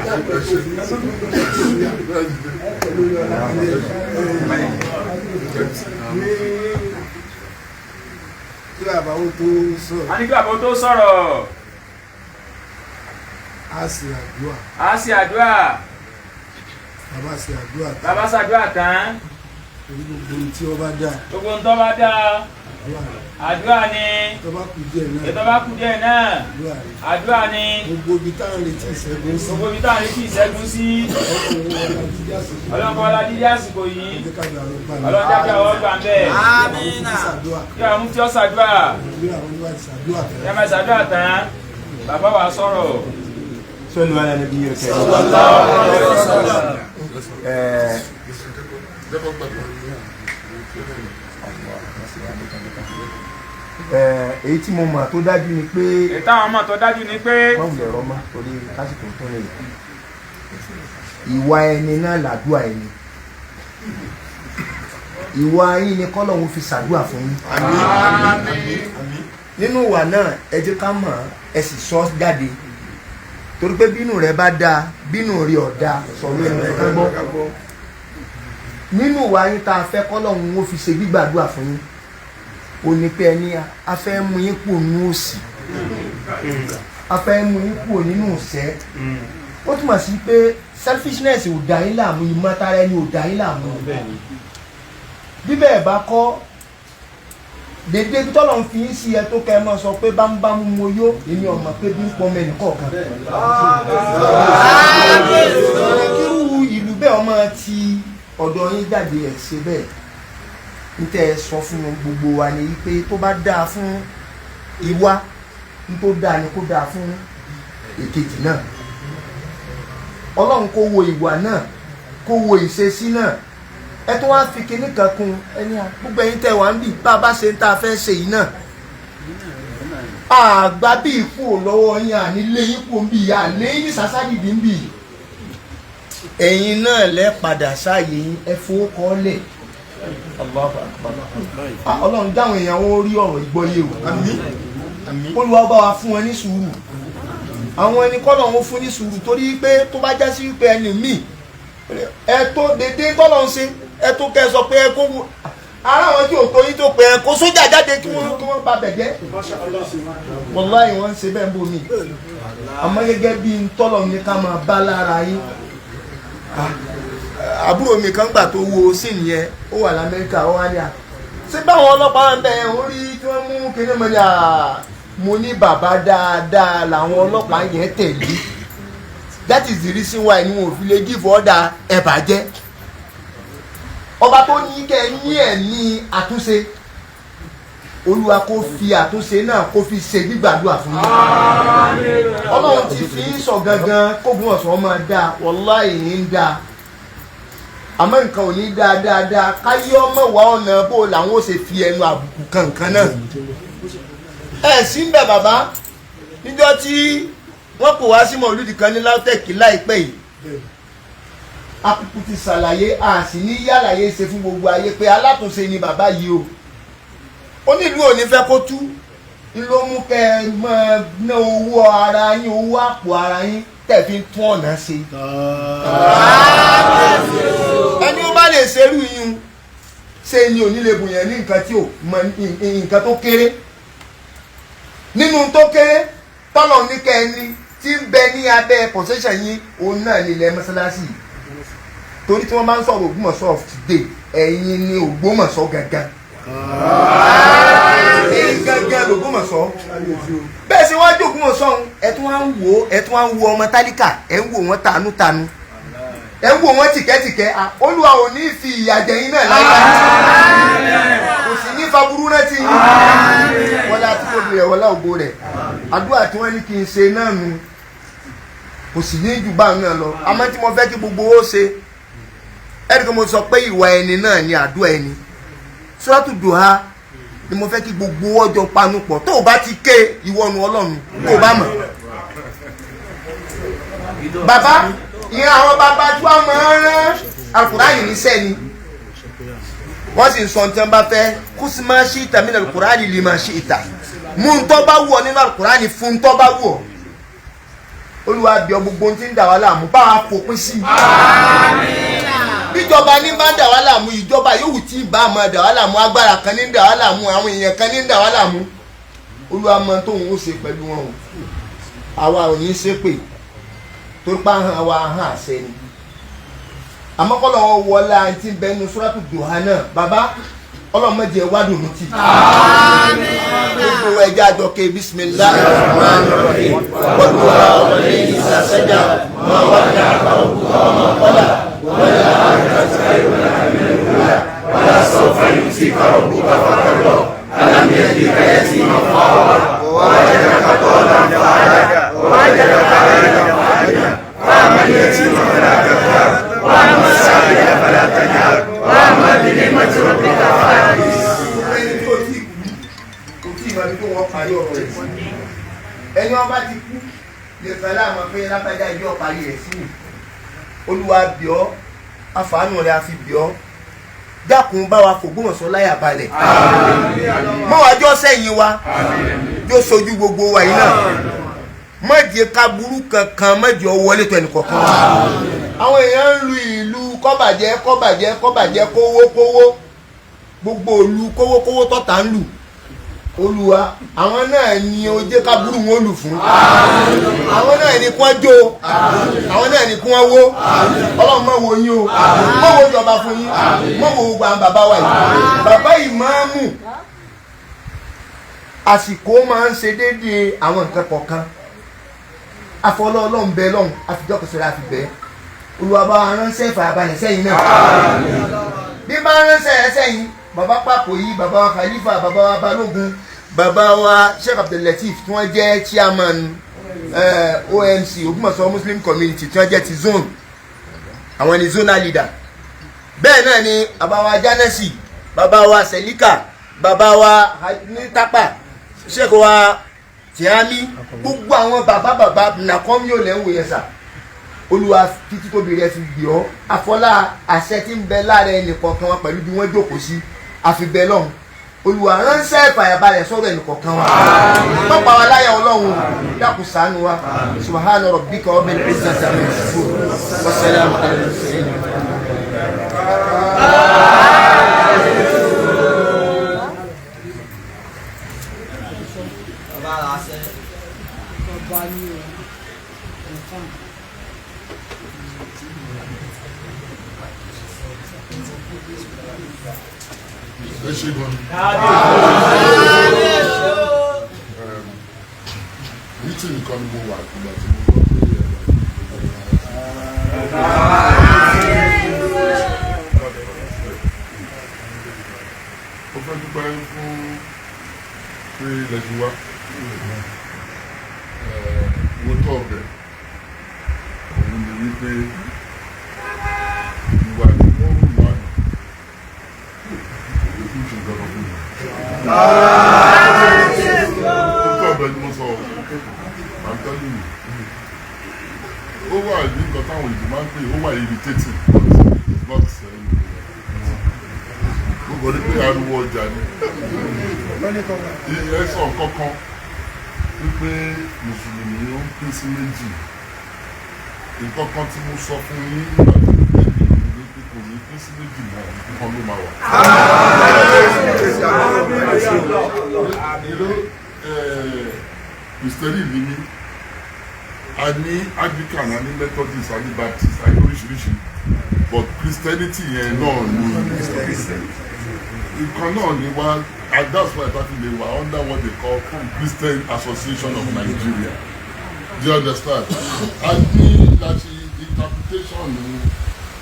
kí bàbá ó tó sọ̀rọ̀. A ní kí bàbá ó tó sọ̀rọ̀. a ṣe àdúrà. A ṣe àdúrà. bàbá ṣe àdúrà. Bàbá ṣàdúrà tán. torí gbogbo ohun tí ọba dá. Gbogbo ń tọ́ bá dáa. Àdúrà ni. tó bá kù díẹ̀ náà. Ètò bá kù díẹ̀ náà. Àdúrà ni. gbogbo ibi táwọn retí ìṣẹ́gun sí. Gbogbo ibi táwọn retí ìṣẹ́gun sí. Ọlọ́run ọlá dídí àsìkò yìí. Ọlọ́run jáde àwọn ọgbà ń bẹ̀. Kí àwọn mú tí ó ṣàdúrà. Kí a máa ṣàdúrà tán. Bàbá wa sọ̀rọ̀. sọ́nù wà lẹ́nu bí yóò kẹ́ èyí tí mo mọ̀ tó dájú ni pé ètò àwọn ọmọ tó dájú ni pé wọ́n wùlẹ̀ rọ́mọ torí lásìkò tó rẹ̀ ìwà ẹni náà làdúà ẹni ìwà yín ni kọ́lọ́hún fi ṣàdúà fún yín nínú ìwà náà ẹ jẹ́ ká mọ̀ ẹ sì sọ jáde torí pé bínú rẹ bá dáa bínú rí ọ̀dà sọ̀rọ̀ ẹnu rẹ ká gbọ́ nínú ìwà yín tá a fẹ́ kọ́lọ́hún ó fi ṣe gbígbàdúà fún yín ó ní pé ẹni a fẹ́ mú yín kúrò nínú òṣì a fẹ́ mú yín kúrò nínú ìṣẹ́ ó túmọ̀ sí pé selfishness ò dá yín láàmú ìmọ̀tara ẹni ò dá yín láàmú bí bẹ́ẹ̀ bá kọ́ dédé tọ́lọ̀ ń fi yín sí ẹ tó kẹ́ ẹ mọ́ sọ pé bámúbámú mo yó èmi ọmọ pé bí ń pọn mẹ́rin kọ̀ọ̀kan kírú ìlú bẹ́ẹ̀ ọmọ ti ọ̀dọ̀ yín jáde ẹ̀ ṣe bẹ́ẹ̀ ntẹ sọ fún gbogbo wa ni pé tó bá dáa fún ìwà tó dáa ni kó dáa fún èkejì náà ọlọ́run kó wo ìwà náà kó wo ìṣesí náà ẹ tó wá fi kinní kan kún ẹni gbogbo ẹ̀yin tẹ́ wà ń bì bá a bá ṣe ń tá a fẹ́ ṣe yìí náà àgbà bí ikú ò lọ́wọ́ yín àní lé yín kú ń bì yá lé yín sàṣàdìdì ń bì ẹ̀yin náà lẹ́ padà sáàyè yín ẹ fowó kọ́ lẹ̀ ọlọ́run dáhùn èèyàn ó rí ọ̀rọ̀ ìgbọ́yé o Olúwa bá wa fún wọn ní sùúrù àwọn ẹni kọ́ lọ́run fún ní sùúrù torí pé tó bá já sí wípé ẹni míì ẹ tó dédé tọ́lọ́ ń ṣe ẹ tó kẹ́ sọ pé ẹ kó wù ara wọn tí ò tó yín tó pé ẹ kó sójà jáde kí wọ́n bá bẹ̀jẹ́ wàláhì wọ́n ń ṣe bẹ́ẹ̀ bó mi àmọ́ gẹ́gẹ́ bí tọ́lọ́ ní ká máa bá lára yín àbúrò mi kan gbà tó wo sí nìyẹn ó wà lamẹ́ríkà ó wá ní à ṣé báwọn ọlọ́pàá ń bẹ ẹ̀ ń rí tí wọ́n mú kíní mọ́ ní à mo ní bàbá dáadáa làwọn ọlọ́pàá yẹn tẹ̀lé that is the reason why ni wọn ò fi lè give order ẹ̀ bàjẹ́ ọba tó ní kẹ́ ẹ ní ẹ̀ ní àtúnṣe Olúwa kó fi àtúnṣe náà kó fi ṣe gbígbàdúrà fún yín Ọlọ́run ti fi ń sọ gangan kógun ọ̀sán máa dáa wàláhì ń dáa àmọ́ nǹkan ò ní dáadáa káyé ọmọ wa ọ̀nà bó làwọn ó ṣe fi ẹnu àbùkù kankan náà ẹ̀ sí ń bẹ̀ bàbá níjọ́ tí wọ́n kò wá sí mọ̀lúdì kan ní LAUTECH láìpẹ́ yìí akùkù ti ṣàlàyé a sì ní yàlàyé ṣe fún gbogbo ayé pé alátúnṣe ni bàbá yìí o onílù ò ní fẹ́ kó tú ló mú kẹ́ ẹ máa ná owó ara yín owó àpò ara yín tẹ̀ fi tún ọ̀nà ṣe. ẹni ó bá lè ṣerú yín ṣe ni onílẹ̀bùn yẹn ní nǹkan tí ò mọ nǹkan tó kéré nínú tó kéré tọ́lọ̀ ní kẹ́ ẹ ní tí ń bẹ ní abẹ́ possession yín òun náà ní ilẹ̀ mọ́sálásì torí tí wọ́n bá ń sọ̀rọ̀ Ògbómọ̀ṣọ́ of today ẹ̀yin ni Ògbómọ̀ṣọ́ gangan gangan l'Ògbómọ̀ṣọ́ bẹ́ẹ̀ sì wọ́n jó Ògbómọ̀ṣọ́ ẹ̀ tún wá ń wo ọmọ tálíkà ẹ̀ ń wò wọ́n tanútanú ẹ̀ ń wò wọ́n tìkẹ́tìkẹ́ Olúwa ò ní fi ìyà jẹ yín náà láyé kò sì ní faburú rántí yín wọ́n dá tí kò bí rẹ̀ wọ́n lá ògo rẹ̀ àdúrà tí wọ́n ní kí n ṣe náà nu kò sì ní jù báwọn náà lọ àmọ́ tí mo fẹ́ kí gbogbo ó ṣe ẹ̀rí kan mo sọ pé ìwà ẹni náà ni àdúrà ẹni Suratu Duha ni mo fẹ́ kí gbogbo ọjọ́ panu pọ̀ tó o bá ti ké ìwọ́nu Ọlọ́run tó o bá mọ̀. bàbá ìyẹn àwọn bàbá tí wọ́n máa ń rán Al-Qur'ani níṣẹ́ ni wọ́n sì ń sọ tí wọ́n bá fẹ́ khusi ma shi'ta min Al-Qur'ani lima shi'ta mú un tó bá wù ọ́ nínú Al-Qur'ani fún un tó bá wù ọ́ Olúwa bí ọ gbogbo ohun tí ń dà wá láàmú bá wa fòpin sí i. bíjọba ní bá ń dà wá láàmú ìjọba yòówù tí bá máa dà wá láàmú agbára kan ní ń dà wá láàmú àwọn èèyàn kan ní ń dà wá láàmú Olúwa mọ tóun ó ṣe pẹ̀lú wọn o àwa ò ní í ṣépè tó pa hàn wá hàn àṣẹ ni àmọ́ kọ́lọ́ wọn wọlé àǹtí bẹnu Suratu Duha náà bàbá ọlọ́mọdé wádùn ní ti gbogbo ẹja àjọké bisimilahi rahmani rahim gbogbo ọ̀rọ̀ lẹ́yìn ìsàsẹ́jà máa wà ní àgbà òkú ọmọ kọ́lá wọ́n yà á yà sáré wọn àmì ìwúlá wọ́n yà sọ fàyè sí kárọ̀ òkú káfàkà lọ alámi ẹ̀dí kẹ́yẹ́ sí máa fọ́ ọ̀rọ̀ wọ́n yà jẹ́ kakọ́ ọ̀dà fàájà wọ́n yà jẹ́ kakọ́ ọ̀dà fàájà wọ́n yà jẹ́ sí máa fẹ́ àkàkà wọ́n yà sáré àbálà tàjà wọ́n yà lè ní mọ́tò rẹ̀ ẹni wọn bá ti kú lè fẹ́ láàmú pé lápájá ìjọ parí rẹ̀ sí Olúwa bíọ́ àfààní rẹ̀ àfi bíọ́ dákun bá wa f'Ògbómọ̀ṣọ́ láyà balẹ̀ mọ́ wájọ́ sẹ́yìn wa yóò sojú gbogbo wa yìí náà mọ̀jẹ̀ kaburú kankan mọ̀jẹ̀ wọlé tó ẹnì kọ̀ọ̀kan wa àwọn èèyàn ń lu ìlú kọ́bàjẹ́ kówó gbogbo ìlú kówó tọ́ta ń lù Olúwa àwọn náà ni ó jẹ́ kaburú wọn lù fún àwọn náà ni kí wọ́n jó àwọn náà ni kí wọ́n wó Ọlọ́run mọ̀ wò yín o mọ̀ wò jọba fún yín mọ̀ wò gba bàbá wa yìí bàbá ìmáàmù àsìkò máa ń ṣe déédéé àwọn nǹkan kọ̀ọ̀kan afọlọ́ Ọlọ́run bẹ lọ́hùn àfijọ́ kẹsàn-án àfi bẹ́ẹ̀ Olúwa bá ránṣẹ́ ìfàyàbalẹ̀ sẹ́yìn náà bí bá ránṣẹ́ sẹ́yìn bàbá pàpọ̀ yìí bàbá wa Khalifa bàbá wa Balógun bàbá wa Sheikh Abdul Latif tí wọ́n jẹ́ chairman OMC Ògbómọ̀ṣọ́ Muslim Community tí wọ́n jẹ́ ti zone àwọn ni zonal leader bẹ́ẹ̀ náà ni bàbá wa Janesi bàbá wa Selika bàbá wa Nítàpá Sheikh wa Tìámí gbogbo àwọn bàbá nàkọ́mí ò lẹ́wọ̀ yẹn sà Olúwa títí tóbi rẹ̀ fi gbì ọ́ àfọlá àṣẹ tí ń bẹ lára ẹnì kọ̀ọ̀kan wa pẹ̀lú bí wọ́n jókòó sí àfibẹ́ lọ́hùn Olúwa ránṣẹ́ ìfàyàbalẹ̀ sọ́dọ̀ ẹnì kọ̀ọ̀kan wa pápá wa láyà Ọlọ́run dákun ṣàánú wa subhana rabbika rabbil izzati amma yasifun wa salamun ala al-mursalin. Meeting nìkan ni mo wà nígbà tí mo lọ mo fẹ́ dúpẹ́ fún pé lẹ́jú wá wo tó ọbẹ̀ òun ni wípé ìwà tí wọ́n rù wá èkú ṣe gbọ́dọ̀ fún mi. Wo tó ọbẹ̀ ni mo sọ I'm telling you. ó wà ní nǹkan táwọn ìbò máa ń pè ó wà irritating not gbogbo ní pé ariwo ọjà ni ilé sọ kankan wípé mùsùlùmí ó ń pín sí méjì nǹkan kan tí mo sọ fún yín nígbà tó ń pè mí wípé kò ní pín sí méjì mọ́ nǹkan ló máa wà. Kristẹni ni mí a ní Anglican a ní Methodist a ní Baptist a ní oríṣiríṣi but Christianity yẹn náà ní nǹkan náà ni wá and that's why that they were under what they call Christian Association of Nigeria. Do you understand? A ní láti interpretation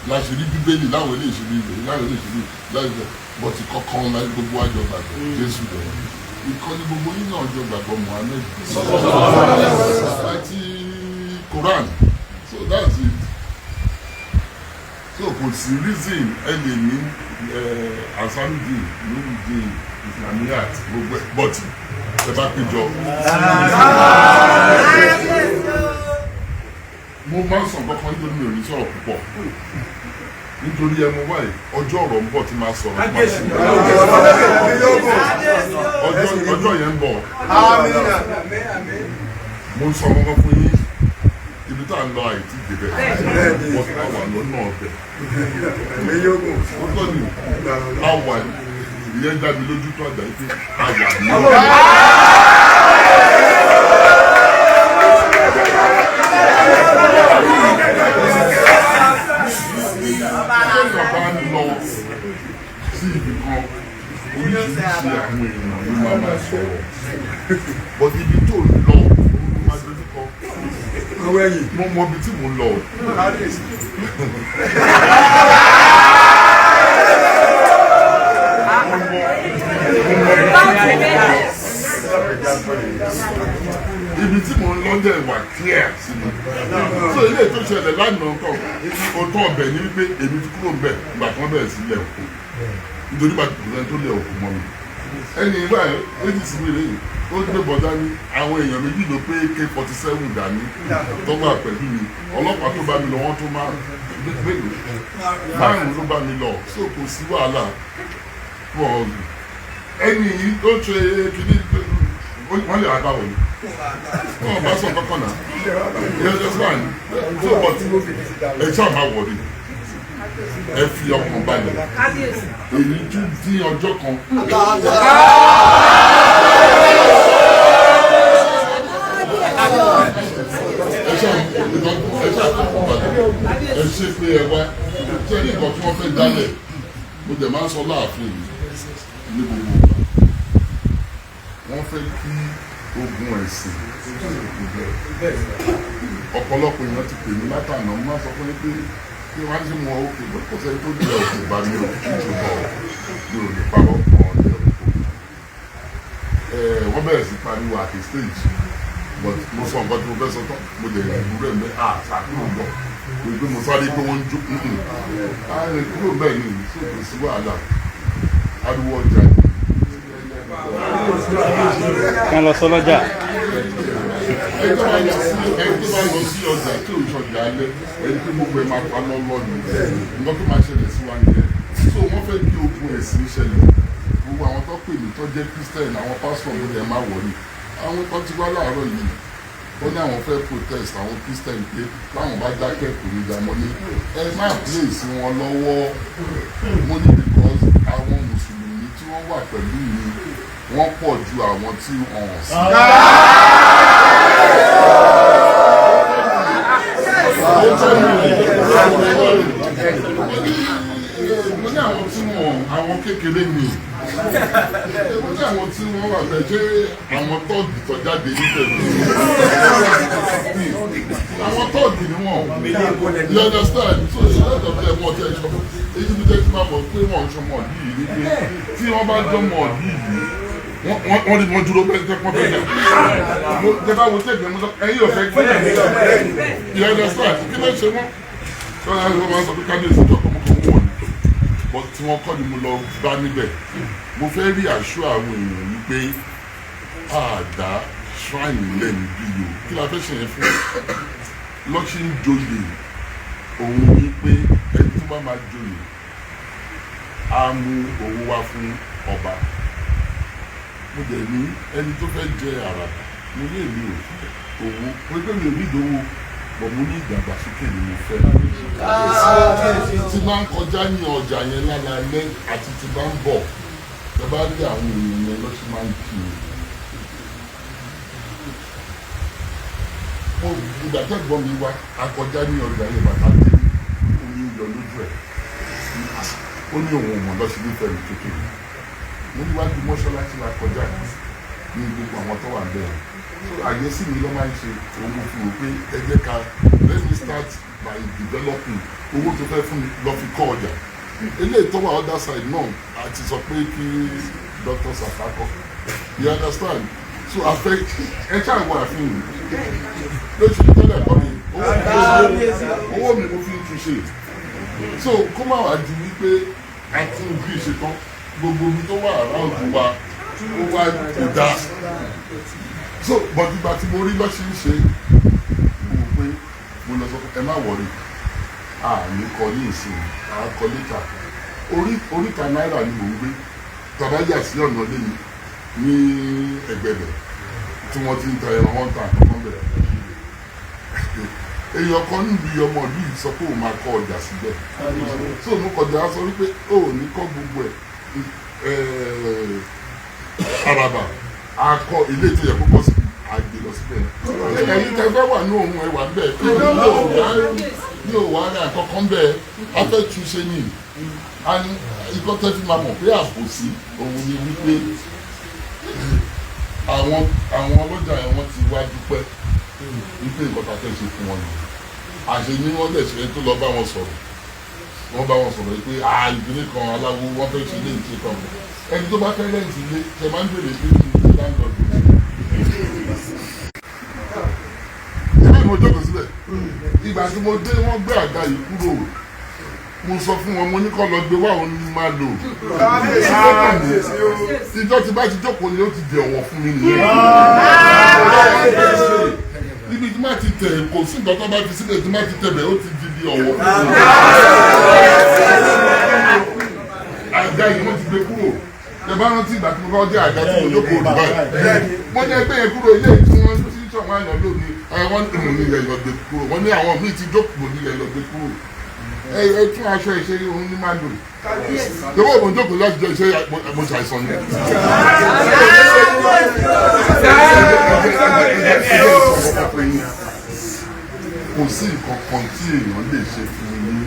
láti rí bíbélì láwọn ilé ìṣèlú ibẹ̀ láwọn ilé ìṣèlú láìpẹ́ but ìkọ̀kan láti gbogbo àjọ gbàgbọ́ Jésù bẹ̀rẹ̀ ìkọ́ni gbogbo yín náà jọ gbàgbọ́ Muhammad àti Quran so that's it. So kò sí reason ẹ lè ní Ansarudeen Nurudeen Islamiyat gbogbo but ẹ bá péjọ. Mo máa ń sọ nǹkan nítorí mi ò ní sọ̀rọ̀ púpọ̀ nítorí ẹ mo wáyé ọjọ́ ọ̀rọ̀ ń bọ̀ tí máa sọ̀rọ̀ máa sí ọjọ́ yẹn ń bọ̀ mo sọ wọn fún yín ibi tá à ń lọ àìtí débẹ̀ wọ́n ti wà lọ́nà ọ̀bẹ ó tọ́ ni àwà ìyẹn dá mi lójú tó àjà yìí pé àwà ní sí ibi kan oríṣiríṣi àwọn èèyàn ló máa máa sọ̀rọ̀ but ibi tó lọ máa dojú kọ mo mọ ibi tí mo lọ. Ibi tí mo ń lọ dẹ̀ wà clear sí mi. So ilé tó ṣẹlẹ̀ lánàá kan òótọ́ ọbẹ̀ ní wípé èmi ti kúrò ń bẹ̀ ìgbà kan bẹ̀rẹ̀ sí ilẹ̀ òkú nítorí bá ti kùnà tó lẹ̀ òkú mọ́ mi. Ẹni ìgbà yẹn méjì sí mi lẹ́yìn ó gbé bọ́dá ní àwọn èèyàn méjì ló pé AK-47 dání tó wà pẹ̀lú mi ọlọ́pàá tó bá mi lọ wọ́n tó márùn-ún ló bá mi lọ so kò sí wàhálà fún ọ̀gbìn. Ẹni yìí tó ṣe kìíní wọ́n lè àbáwọ̀ ni wọ́n bá sọ kankan náà yẹ́n fine so but ẹ ṣáà máa wọ̀ ni ẹ fi ọkàn balẹ̀ èyí tún dín ọjọ́ kan. Ẹ ṣe pé ẹ wá ṣé ní nǹkan tí wọ́n fẹ́ dálẹ̀ mo dẹ̀ máa ń sọ láàfin ní gbogbo wọ́n fẹ́ kí ogun ẹ̀sìn ọ̀pọ̀lọpọ̀ èèyàn ti pè mí látàná mo máa sọ fún yín pé kí wọ́n á ṣe mọ òkè kò sẹ́ni tó dé ọ̀sẹ̀ bá mi ò kí tó bọ̀ mi ò lè parọ́ kan ní ọ̀pọ̀ wọ́n bẹ̀rẹ̀ sí pariwo àti stage but mo sọ nǹkan tí mo fẹ́ sọ tán mo lè rìn ìlú rẹ̀ mẹ́ àṣàkúrò bọ̀ pé mo sáré pé wọ́n ń jó ààrẹ kúrò bẹ́ẹ̀ ni kò sí wàhálà ariwo ọjà ni. Kan lọ sọ lọ́jà. Ẹni tó bá lọ sí ọjà tí ò ń ṣọjà alẹ́ ẹni pé gbogbo ẹ̀ máa pa lọ́lọ́ ni nǹkan tó máa ṣẹlẹ̀ sí wa nìyẹn so wọ́n fẹ́ kí ogun ẹ̀sìn ṣẹlẹ̀ gbogbo àwọn tó pè mí tó jẹ́ Christian àwọn pásítọ̀ ló dẹ̀ máa wọ̀ ni àwọn kan ti wá láàárọ̀ yìí ó ní àwọn fẹ́ protest àwọn Christian pé láwọn bá dákẹ́ kò ní dá mọ́ ní ẹ má place wọn lọ́wọ́ mo ní because àwọn mùsùlùmí tí wọ́n wà pẹ̀lú mi wọ́n pọ̀ ju àwọn tí wọ́n hàn sí. Mo ní àwọn tí wọ́n àwọn kékeré mi mo ní àwọn tí wọ́n wà bẹ́ẹ̀ ṣé àwọn tọ́ọ̀gì tó jáde níbẹ̀ àwọn tọ́ọ̀gì ni wọ́n you understand so ìṣẹ̀lẹ̀ ọ̀dọ̀ ẹ̀ mọ̀ ọ̀tẹ̀ ìṣọ̀kan èyí ti jẹ́ kí n máa bọ̀ pé wọ́n ń ṣọmọ yìí ni pé tí wọ́n bá jọmọ yìí wọ́n ní wọ́n dúró bẹ́ẹ̀ tẹ́ pọ́n bẹ́ẹ̀ mo jẹ́ bá wo tẹ̀gbẹ́ mo sọ ẹ̀yin ò fẹ́ gbé you understand kí ló ṣe wọ́n lọ́la ló máa ń sọ pé kábíyèsí tó ọkọ̀ mọ́kàn wọ̀ ni but tí wọ́n kọ́ ni mo lọ bá níbẹ̀ mo fẹ́ rí àṣọ àwọn èèyàn wípé àdá shrine lẹ́nu bí yòó kí la fẹ́ ṣe yẹn fún lọ́sí ń joyè òun ní pé ẹni tó bá máa joyè á mú owó wá fún ọba. Mo dẹ̀ ní ẹni tó fẹ́ jẹ àràbà mo ní èmi ò owó pé mi ò ní ìdówó bọ̀ mo ní ìdàgbàsókè ni mo fẹ́. Tí máa ń kọjá ní ọjà yẹn lálẹ́ àti tí bá ń bọ̀ ẹ bá rí àwọn èèyàn yẹn lọ́sí máa ń kí i. Ìgbà tẹ́gbọ́n mi wá akọjá ní ọjà yẹn bàtà dé omi ń yọ lójú ẹ̀ ó ní òun ọmọ lọ́sí nífẹ̀ẹ́ mi kékeré mo ní wájú mọ́ṣáláṣí la kọjá ní gbogbo àwọn tó wà bẹ́ẹ̀ àyè sí mi ló máa ń ṣe òun mo fi wò pé ẹ jẹ́ ká let me start by developing owó tó fẹ́ fún mi lọ fi kọ́ ọjà eléyìí tó wà other side náà àti sọ pé kí Dr. Safako you understand so afẹ́ ẹ ṣáà wọ àfihàn lóṣù tẹ́lẹ̀ kọ́ mi owó mi mo fi ń túnṣe so kó má wàá di wípé àti òbí ìṣetán gbogbo mi tó wà around wa ó wá kò dáa so bọ̀dùgbà tí mo rí lọ́sí ń ṣe mo wò pé mo lọ sọ pé ẹ má wọrí àmì kọ ní ìsìn àkọ lẹ́tà oríta náírà ni mò ń gbé tàbájà sí ọ̀nà lé mi ní ẹgbẹ̀bẹ̀ tí wọ́n ti ń ta ẹran wọ́n ta àkọ́kọ́ bẹ̀rẹ̀ èèyàn kan níbi ọmọ ìlú yìí sọ pé òun máa kọ́ ọjà síbẹ̀ so mo kọjá sọ wípé ó ò ní kọ́ gbogbo ẹ̀ àràbà akọ ilé tó yẹ kó pọ̀ sí àgbè lọ síbẹ̀ ẹ̀yin tẹ́gbẹ́ wà ní òun ẹ̀wà bẹ́ẹ̀ kí ní òwò ara àkọ́kọ́ bẹ́ẹ̀ afẹ́ túnṣe ní ikọ́ tẹ́ fi máa mọ̀ pé àbòsí òun ni wípé àwọn ọlọ́jà yẹn wọ́n ti wá dúpẹ́ wípé nǹkan tá a fẹ́ ṣe fún wọn ni àṣẹ ní wọ́n lè ṣe tó lọ bá wọn sọ̀rọ̀ pé ìdílé kan aláwo wọ́n fẹ́ ṣe ilé ìṣe kan ẹni tó bá fẹ́ rẹ́ǹtì ilé ṣe máa ń bèrè pé kí ni láńdọ̀dù ìbí mo jókòó síbẹ̀ ìgbà tí mo dé wọ́n gbé àga yìí kúrò mo sọ fún wọn mo ní kọ́ lọ gbé wá òun ní máa lò ìjọ tí bá ti jókòó ni ó ti di ọ̀wọ̀ fún mi nìyẹn ibi tí máa ti tẹ̀ kò sí nǹkan tó bá fi sílẹ̀ tí máa ti tẹ̀ bẹ̀ ó ti di ọ̀wọ̀ fún mi àga yìí wọ́n ti gbé kúrò ẹ bá rántí ìgbà tí mo kọ́ jẹ́ àga tí mo jókòó òdì báyìí mo ní ẹgbẹ́ yẹn kúrò ilé tí wọ́n ti sọ̀rọ̀ àyàn lónìí wọ́n ní ìmọ̀ nílẹ̀ lọ gbé kúrò wọ́n ní àwọn míì ti jókòó nílẹ̀ lọ gbé kúrò ẹ tún aṣọ ìṣeré òun ní máa lò lọ́wọ́ ìmọ̀ jókòó láti jẹ́ iṣẹ́ mo ṣàìsàn ni. kò sí nǹkan kan tí èèyàn lè ṣe fún yín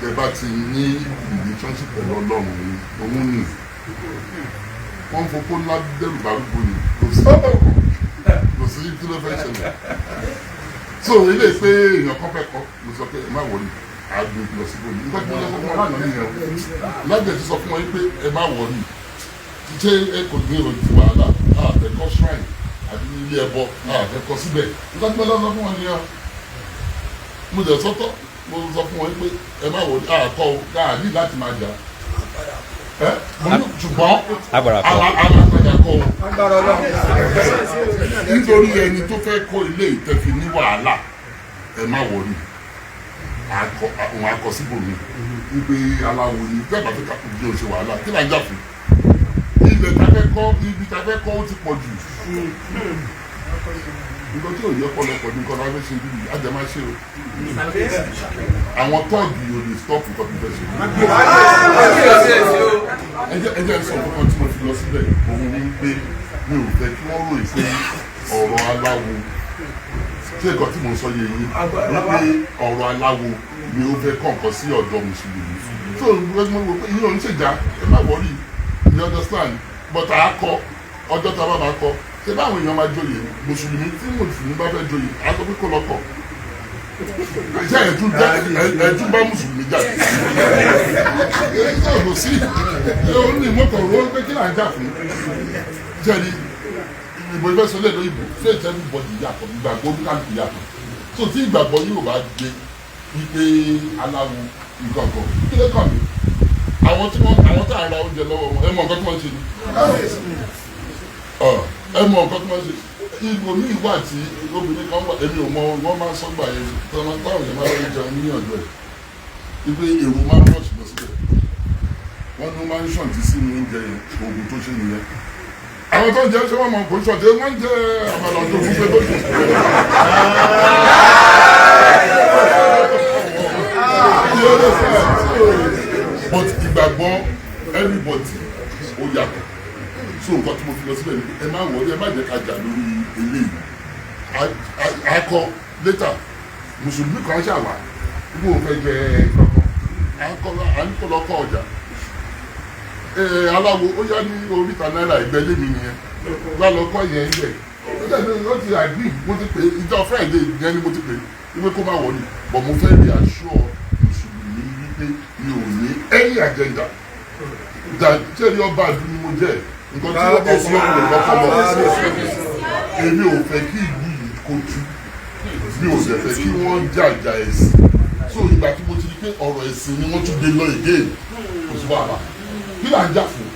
ẹ bá ti ní relationship pẹ̀lú Ọlọ́run yìí òun ni wọ́n fọkó ńlá dẹ́rù bárúgbó ni kò sí kí ló fẹ́ ṣẹlẹ̀ so ilé pé èèyàn kan fẹ́ kọ́ mo sọ pé ẹ má wọlé àgbè lọ sí bòmí nígbà tí mo lọ sọ fún wọn lánàá nìyẹn lágbè ti sọ fún wọn pé ẹ má wọlé ṣé ẹ kò ní ìròyìn ti wàhálà àtẹkọ shrine àti ilé ẹbọ àtẹkọ síbẹ̀ nígbà tí mo lọ sọ fún wọn nìyẹn mo jẹ sọ́tọ̀ mo sọ fún wọn pé ẹ má wọlé àkọ káàdì láti máa jà ṣùgbọ́n alágbàdà kọ́ nítorí ẹni tó fẹ́ kọ́ ilé ìtẹ́fi ní wàhálà ẹ má wọlé àwọn akọsíbòmí ibi aláwo ni bẹ́ẹ̀ bá fẹ́ ká bí o ṣe wàhálà kí là ń jà fún ilẹ̀ tafẹ́ kọ́ ibi tafẹ́ kọ́ ó ti pọ̀ jù nǹkan tí ò yẹ pọ̀lọpọ̀ ní nǹkan láfẹ́ ṣe bíi ajẹmáṣe o àwọn tọ́ọ̀gì ò lè stop nǹkan tó fẹ́ ṣe. ẹ jẹ́ sọ fún wọn tí mo fi lọ síbẹ̀ òun ní pé mi ò fẹ́ kí wọ́n ròyìn pé ọ̀rọ̀ aláwo tí ẹ̀kọ́ tí mo sọ yẹ yín wípé ọ̀rọ̀ aláwo ni ó fẹ́ kọ̀ọ̀kan sí ọ̀dọ̀ mùsùlùmí so mo rò pé ìyẹn ò ń ṣèjà ẹ má wọrí you understand but àákọ ọjọ́ tá a bá máa kọ ṣé báwọn èèyàn máa joyè mùsùlùmí tí mùsùlùmí bá fẹ́ joyè á sọ pé kó lọ́kọ̀ ṣé ẹ̀jú bá mùsùlùmí jà ẹ̀ kò sí ó ní mọ́tò ró pé kí là ń jà fún jẹ́ni ìbò ìfẹsọ̀ lẹ́nu ìbò faith everybody yàtọ̀ ìgbàgbọ́ oníkàlùkù yàtọ̀ so tí ìgbàgbọ́ yóò bá gbé wípé aláwo nǹkan kan kí ló kàn mí àwọn tá à ń ra oúnjẹ lọ́wọ́ wọn ẹ mọ nǹkan tí wọ́n ṣe ni ẹ mọ nǹkan tí wọ́n ṣe Ìgbòmí ìwà tí obìnrin kan wà èmi ò mọ wọ́n máa ń sọ́gbà yẹn táwọn yẹn máa ń jẹun ní ọ̀dọ̀ ẹ̀ wípé èrò máa ń rọ̀ṣì lọ síbẹ̀ wọ́n ní máa ń ṣọ̀ǹtì sínú oúnjẹ yẹn oògùn tó ṣe nìyẹn àwọn tó ń jẹ́ ṣé wọ́n mọ̀ kó ṣọ̀ǹtì wọ́n ń jẹ́ àmàlà tó fún pé lóṣù. But ìgbàgbọ́ everybody ó yàtọ̀ so nǹkan tí mo fi lọ síbẹ̀ ni ẹ má wọlé ẹ má jẹ́ ká jà lórí eléyìí akọ later mùsùlùmí kan ṣàwà bí wọ́n fẹ́ jẹ kankan àníkọ́lọ́kọ́ ọjà aláwo ó yá ní oríta náírà ìgbẹ́lé mi nìyẹn lálọ́kọ́ yẹn ń bẹ̀ ó dẹ̀ ní ó ti àgbì mo ti pè ìjọ Friday yẹn ni mo ti pè wípé kó má wọlé bọ̀ mo fẹ́ rí aṣọ mùsùlùmí wípé mi ò ní any agenda ṣé ní ọba àdúgbò ni mo jẹ́ nǹkan tí wọ́n bọ̀ sí ọkùnrin lọ́kọ́ lọ èmi ò fẹ́ kí ìlú yìí kó tú mi ò dẹ̀ fẹ́ kí wọ́n jàjà ẹ̀sìn so ìgbà tí mo ti rí pé ọ̀rọ̀ ẹ̀sìn ni wọ́n tún gbé lọ again kò sí wàhálà kí là ń jà fún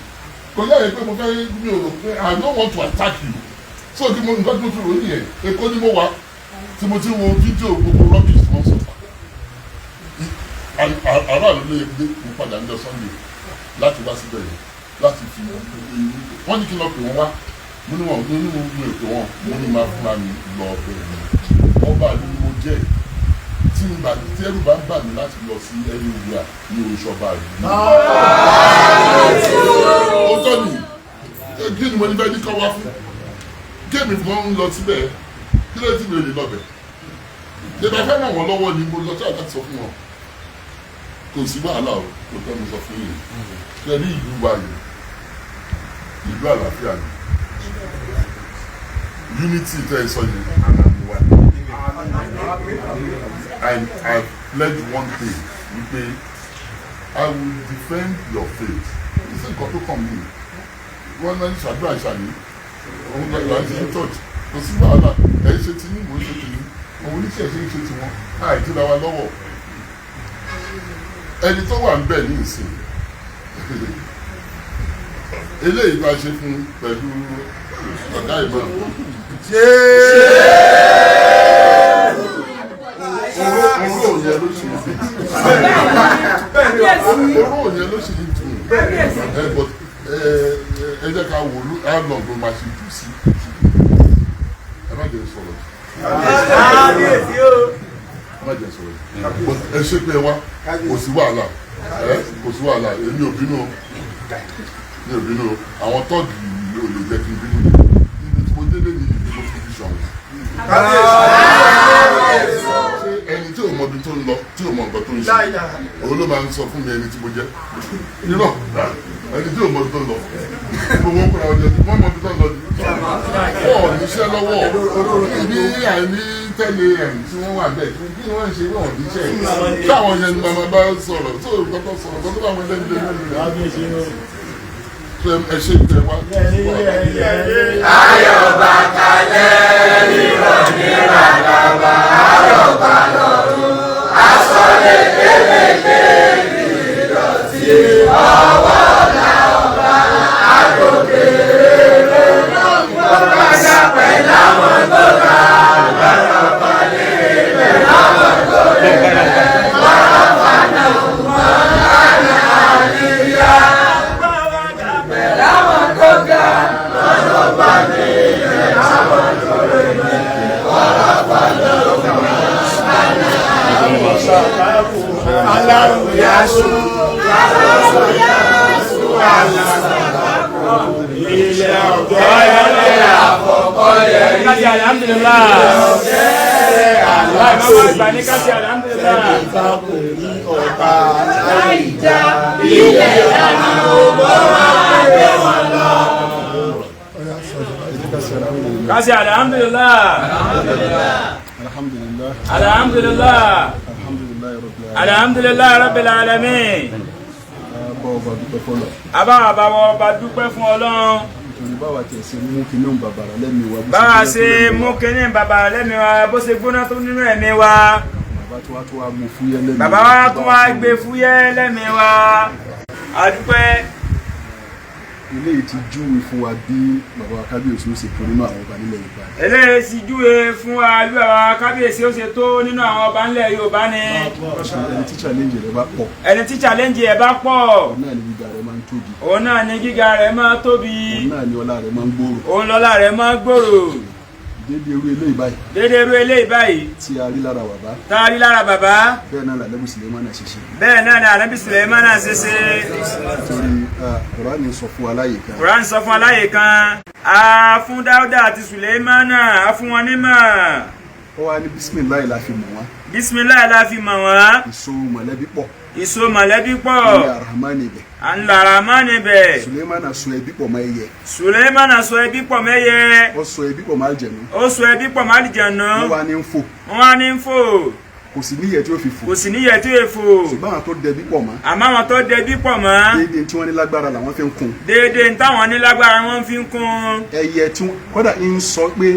kò yẹ ẹ pé mo fẹ́ mi ò rò pé I don't want to attack you so kí mo nǹkan tí mo ti rò yìí yẹn Èkó ni mo wà tí mo ti wo fídíò gbogbo rubbish wọn sọ aráàlú lè gbé mo padà ní ọ̀sán yìí láti wá síbẹ̀ yìí láti fi wọ́n ní kí n lọ pè wọ́n wá mo ní wọn ní mo lè pè wọ́n mo ní máa fúnra mi lọ bẹ̀rẹ̀ mi ọba àdúgbò ni mo jẹ́ tí ẹrù bá ń bà mí láti lọ sí ẹni ìwúra ní oṣọba àdúgbò. ó tọ́ ni kí ni mo ní bẹ́ẹ̀ ní kọ́ wá fún géèmì fún wọn ń lọ síbẹ̀ kí ló ti mi ò lè lọbẹ̀ ìjọba fẹ́ ràn wọ́n lọ́wọ́ ni mo lọ sí àgbà sọ fún wọn kò sí wàhálà o kò tẹ́ mo sọ fún yìí kẹrí ìlú wa yìí ìlú àlàáfíà ni unity tẹ́ ẹ sọ yìí àlàáfíà and I pledge one thing wípé I will defend your faith ìsìn nǹkan tó kàn mí wọ́n náà ní ṣàdúrà ìṣàní òun gbàgbà ṣe ní church kò sí wàhálà ẹ̀ ṣe ti ní mò ń ṣe ti ní òun oníṣẹ́ ṣe ń ṣe ti wọn àìdíra wa lọ́wọ́ ẹni tó wà ń bẹ̀ ní ìsìn eléyìí bá ṣe fún pẹ̀lú ọ̀gá ìbọn owó yẹn ló ṣe ń dùn ẹ jẹ́ ká wò ó lọ ló máa ṣe jù sí ẹ má jẹ́ sọ̀rọ̀ ẹ ṣe pé wá kò sí wàhálà èmi ò bínú àwọn tọ́ọ̀gì ò lè jẹ́ kí n bínú ibi tí mo délé ní ìlú mo fi ṣọ̀hún. ṣé ẹni tí ò mọ ibi tó ń lọ tí ò mọ nǹkan tó ń ṣe òun ló máa ń sọ fún mi ẹni tí mo jẹ́ irọ́ ẹni tí ò mọ ibi tó ń lọ gbogbo ń kọ́ra ọjọ́ wọ́n mọ ibi tó ń lọ wọ́n níṣẹ́ lọ́wọ́ ibi àìní tẹ́lẹ̀ ẹ̀ tí wọ́n wà bẹ́ẹ̀ kí wọ́n ṣe wọ́n níṣẹ́ táwọn yẹn ni màmá bá sọ̀rọ̀ tó kọ́tọ́ sọ̀rọ̀ kọ́tọ́ bá wọn lẹ́nu lẹ́nu ẹ ṣe tẹ wá. ayọ̀ bàtà lẹ́rìírọ̀ ní ràdàbà ayọ̀ bàtà lọ́rùn aṣọ lékeleke ìdọ̀tí ọwọ́ làọ̀bà àgòkèrè lọ́gbàdà pẹ̀lú àwọn tó ga lọ́rọ̀ balẹ̀ pẹ̀lú àwọn tó lè lọ́rọ̀ fàdà ọ̀gbọ́n àná àníyá. Kasi alhamdulillah. Alhamdulillah. Alhamdulillah rabbil alamin. Aba bá dúpẹ́ fún Ọlọ́run. Báwa ṣe mú kíní bàbàrà lẹ́mìí wa bó ṣe gbóná tó nínú ẹ̀mí wa. Bàbá wa tún wá gbé fúyẹ́ lẹ́mìí wa. A dúpẹ́ eléyìí ti júwe fún wa bí bàbá kábíyèsí ó ṣe tó nínú àwọn ọba nílẹ̀ Yorùbá. eléyìí ti júwe fún wa bí bàbá kábíyèsí ó ṣe tó nínú àwọn ọba nílẹ̀ Yorùbá ni. ẹni tí challenge rẹ bá pọ̀. ẹni tí challenge rẹ bá pọ̀. òun náà ni gíga rẹ máa ń tóbi. òun náà ni gíga rẹ máa ń tóbi. òun náà ni ọlá rẹ máa ń gbòòrò. òun lọ́lá rẹ máa ń gbòòrò. dédé irú eléyìí báyìí. dédé irú eléyìí báyìí. tí a rí lára bàbá. tá a rí lára bàbá. bẹ́ẹ̀ náà lànàbí Sùlẹ́mánà ṣe ṣe. bẹ́ẹ̀ náà ni ànábì Sùlẹ́mánà ṣe ṣe. torí Kùránì sọ fún wa láyè kan. Kùránì sọ fún wa láyè kan. a fún Dáúdà àti Sùlẹ́mánà a fún wọn nímọ̀. ó wá ní bísímìláì la fi mọ̀ wọ́n. bísímìláì la fi mọ̀ wọ́n. ìso mọ̀lẹ́bí pọ̀. ìso mọ̀lẹ́bí pọ̀. ní Ar-Rahman ibẹ̀. Ar-Rahman ibẹ̀. Sùlẹ́mánà so ẹbí pọ̀ mọ́ ẹyẹ. Sùlẹ́mánà so ẹbí pọ̀ mọ́ ẹyẹ. ó so ẹbí pọ̀ mọ́ àlùjànnú. ó so ẹbí pọ̀ mọ́ àlùjànnú. wọ́n wá ní ń fò. wọ́n wá ní ń fò. kò sí níyẹ tí ó fi fò. kò sí níyẹ tí ó fi fò. ṣùgbọ́n àwọn tó dẹbí pọ̀ mọ́. àmọ́ àwọn tó dẹbí pọ̀ mọ́. déédéé tí wọ́n ní lágbára làwọn fi ń kún. déédéé táwọn ní lágbára wọ́n fi ń kún. ẹyẹ tí wọ́n kódà ń sọ pé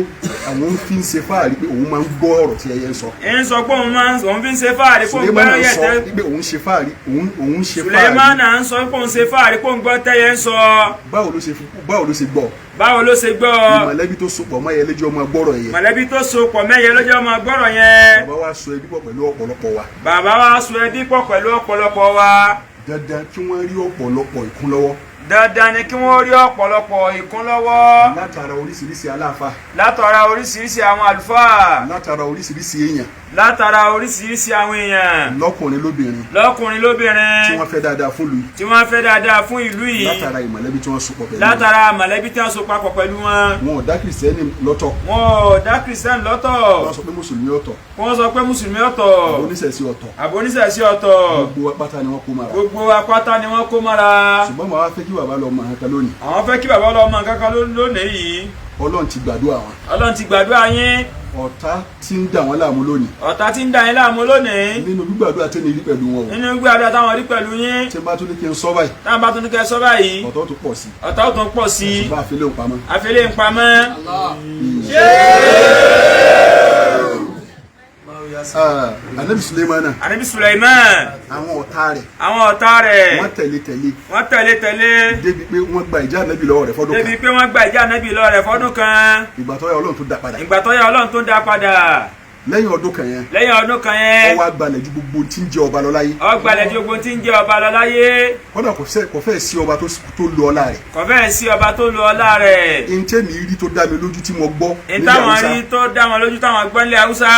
àwọn fi ń ṣe fáàrí pé òun máa ń gbọ́ ọ̀rọ̀ tí ẹyẹ ń sọ. ń sọ pé òun fi ń ṣe fáàrí pé òun gbọ́ ẹyẹ tẹ́. Sùlẹ́mánà sọ pé òun ṣe fáàrí òun ṣe fáàrí. Sùlẹ́mánà ń sọ pé òun ṣe fáàrí pé òun gbọ́ tẹ́yẹ ń sọ. báwo ló ṣe gbọ́. báwo ló ṣe gbọ́. mọ̀lẹ́bí tó so pọ̀ mọ́ ẹyẹ lójú ọmọ gbọ́rọ̀ yẹn. mọ̀lẹ́bí tó so pọ̀ mẹ́yẹ lójú ọmọ gbọ́rọ̀ yẹn. bàbá wa so ẹbí pọ̀ pẹ̀lú ọ̀pọ̀lọpọ̀ wa. bàbá wa so ẹbí pọ̀ pẹ̀lú ọ̀pọ̀lọpọ̀ wa. dandan kí wọ́n rí ọ̀pọ̀lọpọ̀ ìkún lọ́wọ́. dandan ni kí wọ́n rí ọ̀pọ̀lọpọ̀ ìkún lọ́wọ́. látara oríṣiríṣi aláàfáà. látara oríṣiríṣi àwọn àlùfáà. látara oríṣiríṣi èèyàn. látara oríṣiríṣi àwọn èèyàn. lọ́kùnrin lóbìnrin. lọ́kùnrin lóbìnrin. tí wọ́n fẹ́ dáadáa fún ìlú yìí. tí wọ́n fẹ́ dáadáa fún ìlú yìí. látara ìmọ̀lẹ́bí tí wọ́n so pọ̀ pẹ̀lú wọn. látara mọ̀lẹ́bí tí wọ́n so papọ̀ pẹ̀lú wọn. wọn ò dá kìrìsìtẹ́nì lọ́tọ̀. wọn ò dá kìrìsìtẹ́nì lọ́tọ̀. wọ́n sọ pé mùsùlùmí ọ̀tọ̀. wọ́n sọ pé mùsùlùmí ọ̀tọ̀. àbóníṣẹ̀ṣe ọ̀tọ̀. àbóníṣẹ̀ṣe ọ̀tọ̀. gbogbo apáta ni wọ́n kó mara. gbogbo apáta ni wọ́n kó mara. ṣùgbọ́n màá wá fẹ́ kí bàbá lọ mọ nǹkan lónìí. àwọn fẹ́ kí bàbá lọ mọ nǹkan lónìí yìí. Ọlọ́run ti gbàdúrà wọn. Ọlọ́run ti gbàdúrà yín. ọ̀tá tí ń dà wọ́n láàmú lónìí. ọ̀tá tí ń dà yín láàmú lónìí. nínú gbígbàdúrà tí ní rí pẹ̀lú wọn o. nínú gbígbàdúrà táwọn rí pẹ̀lú yín. tí n bá tún ní kí n sọ báyìí. táwọn bá tún ní kí n sọ báyìí. ọ̀tá ó tún pọ̀ sí. ọ̀tá ó tún pọ̀ sí. ṣùgbọ́n àfẹ́lẹ́ ń pamọ́. àfẹ́lẹ́ ń pamọ́. Ànábì Sùlẹ́mánà. Ànábì Sùlẹ́mánà. àwọn ọ̀tá rẹ̀. àwọn ọ̀tá rẹ̀. wọ́n tẹ̀lé. wọ́n tẹ̀lé. débi pé wọ́n gba ìjà Ànábì lọ́wọ́ rẹ̀ fọ́dún kan. débi pé wọ́n gba ìjà Ànábì lọ́wọ́ rẹ̀ fọ́dún kan. ìgbà tó yá Ọlọ́run tó dá padà. ìgbà tó yá Ọlọ́run tó dá padà. lẹ́yìn ọdún kan yẹn. lẹ́yìn ọdún kan yẹn. ó wá gbalẹ̀ ju gbogbo tí ń jẹ ọba lọ láyé. ó gbalẹ̀ ju gbogbo tí ń jẹ ọba lọ láyé. kódà kò fẹ́ sí ọba tó lo ọlá rẹ̀. kò fẹ́ sí ọba tó lo ọlá rẹ̀. ntẹ́mi rí tó dá mi lójú tí mo gbọ́ nílẹ̀ Haúsá. ìtàwọn rí tó dá wọn lójú táwọn gbọ́ nílẹ̀ Haúsá.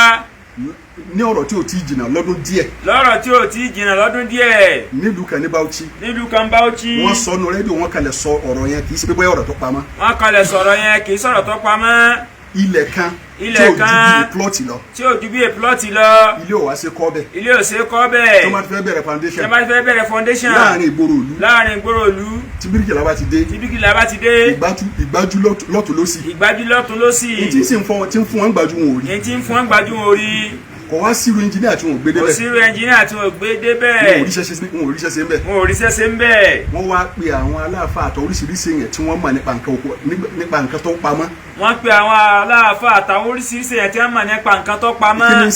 ní ọ̀rọ̀ tí ò tí ì jìnnà lọ́dún díẹ̀. lọ́rọ̀ tí ò tí ì jìnnà lọ́dún díẹ̀. nílùú kan ní Bauchi. nílùú kan Bauchi. wọ́n sọ nu rédíò wọn kalẹ̀ sọ ọ̀rọ̀ yẹn kì í ṣe pé bóyá ọ̀rọ̀ tó pamọ́. wọ́n kalẹ̀ sọ̀rọ̀ yẹn kì í sọ̀rọ̀ tó pamọ́. ilẹ̀ kan tí ò ju bí plọ́ọ̀tì lọ. tí ò ju bí plọ́ọ̀tì lọ. ilé ò wá ṣe kọ́ bẹ́ẹ̀. ilé ò ṣe kọ́ bẹ́ẹ̀. tó máa fẹ́ bẹ̀rẹ̀ foundation. tó máa fẹ́ bẹ̀rẹ̀ foundation. láàrin ìgboro ìlú. láàrin ìgboro ìlú. tí bíríkìlà bá ti dé. tí bíríkìlà bá ti dé. ìgbájú lọ́tún lọ́sì. ìgbájú lọ́tún lọ́sì. ètí ń fún wọn gbájú wọn ò rí. ètí ń fún wọn gbájú wọn ò rí. kò wá síru ẹnjìníà tí wọn ò gbé débẹ̀. kò síru ẹnjìníà tí wọn ò gbé débẹ̀. wọn ò ríṣẹ́ ṣe ń bẹ̀. wọn ò ríṣẹ́ ṣe ń bẹ̀. wọ́n wá pe àwọn aláàfáà àtọ̀ oríṣiríṣi èèyàn tí wọ́n mọ̀ nípa nǹkan tó pamọ́. wọ́n pe àwọn aláàfáà àtàwọn oríṣiríṣi èèyàn tí wọ́n mọ̀ nípa nǹkan tó pamọ́. kí ni ń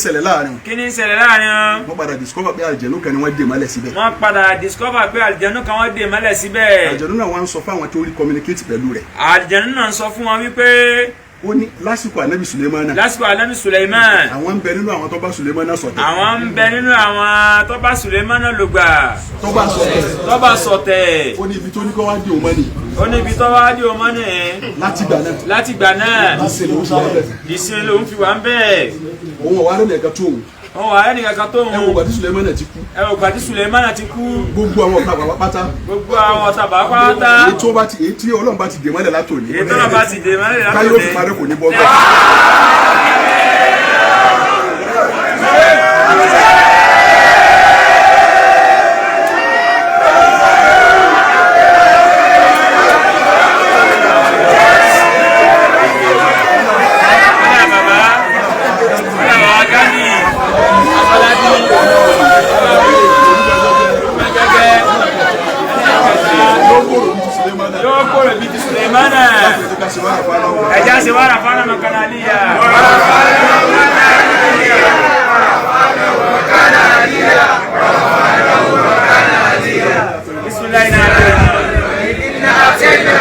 ṣẹlẹ̀ láàrin. wọ́n padà discover pé àlìjẹ̀nú kan ni wọ́n dè mọ́lẹ̀ síbẹ̀. wọ́n padà discover pé àlìjẹ̀nú kan wọ́n dè mọ́lẹ̀ síbẹ̀. àlìjẹ̀nú náà wọ́n ń sọ fún àwọn tó rí communicate pẹ̀lú rẹ̀. àlìjẹ̀nú náà ń sọ fún wọn wípé ó ní lásìkò Ànábì Sùlẹ́mánà. lásìkò Ànábì Sùlẹ́mánà. àwọn ń bẹ nínú àwọn tó bá Sùlẹ́mánà ṣọ̀tẹ̀. àwọn ń bẹ nínú àwọn tó bá Sùlẹ́mánà lògbà. tó bá ṣọ̀tẹ̀. tó bá ṣọ̀tẹ̀. ó ní ibi tó ní kó wá di òmọ́nì. ó ní ibi tó wá di òmọ́nì. láti gbà náà. ìsìn lòún fi wà ń bẹ̀. òun ọ̀wá rẹ̀ nìkan tó òun. wọ́n wà ẹnì kankan tó ń. ẹ wo gbàdí Sùlẹ́mánà ti kú. Sùlẹ́mánà ti kú. gbogbo àwọn ọ̀tá bàbá pátá. gbogbo àwọn ọ̀tá bàbá pátá. èyí tí Ọlọ́run bá ti dè mọ́lẹ̀ látòní. èyí tí Ọlọ́run bá ti dè mọ́lẹ̀ látòní. káyọ̀ fi parẹ́ kò ní bọ́ bẹ́ẹ̀. ẹja se wàrà fana makanalia. Bismillahirrahmanirrahim.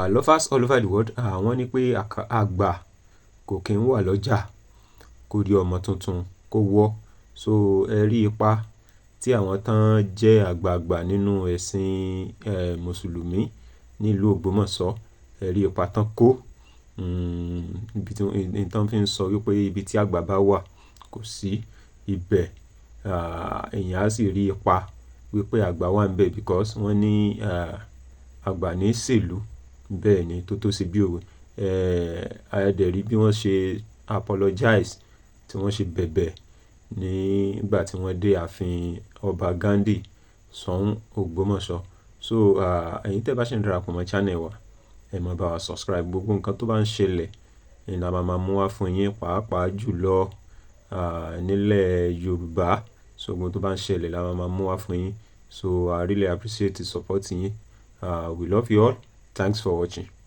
Lovers all over the world wọ́n ní pé àgbà kò kí ń wà lọ́jà kó rí ọmọ tuntun kó wọ́. So ẹ rí ipa tí àwọn tán jẹ́ àgbààgbà nínú ẹ̀sìn mùsùlùmí nílùú Ògbómọ̀ṣọ́, ẹ rí ipa tán kó. Ibi tí tán fi ń sọ wípé ibi tí àgbà bá wà kò sí ibẹ̀, èèyàn á sì rí ipa wípé àgbà wà ń bẹ̀ because wọ́n ní àgbà ní ṣèlú. Bẹ́ẹ̀ ni tó ṣe bí òwe. Adẹ̀rí bí wọ́n ṣe apologize, tí wọ́n ṣe bẹ̀bẹ̀ nígbà tí wọ́n dé ààfin ọba Gandhi sọ́hún Ògbómọ̀ṣọ́. So ẹ̀yin tẹ́ bá ṣe ń darapọ̀ mọ́ channel wa, ẹ máa bá wa subscribe. Gbogbo nǹkan tó bá ń ṣẹlẹ̀ ni a máa mú wá fún yín, pàápàá jùlọ nílẹ̀ Yorùbá. So gbogbo tó bá ń ṣẹlẹ̀ la máa mú wá fún yín. So I really appreciate the support yín. We love you all. Thanks for watching.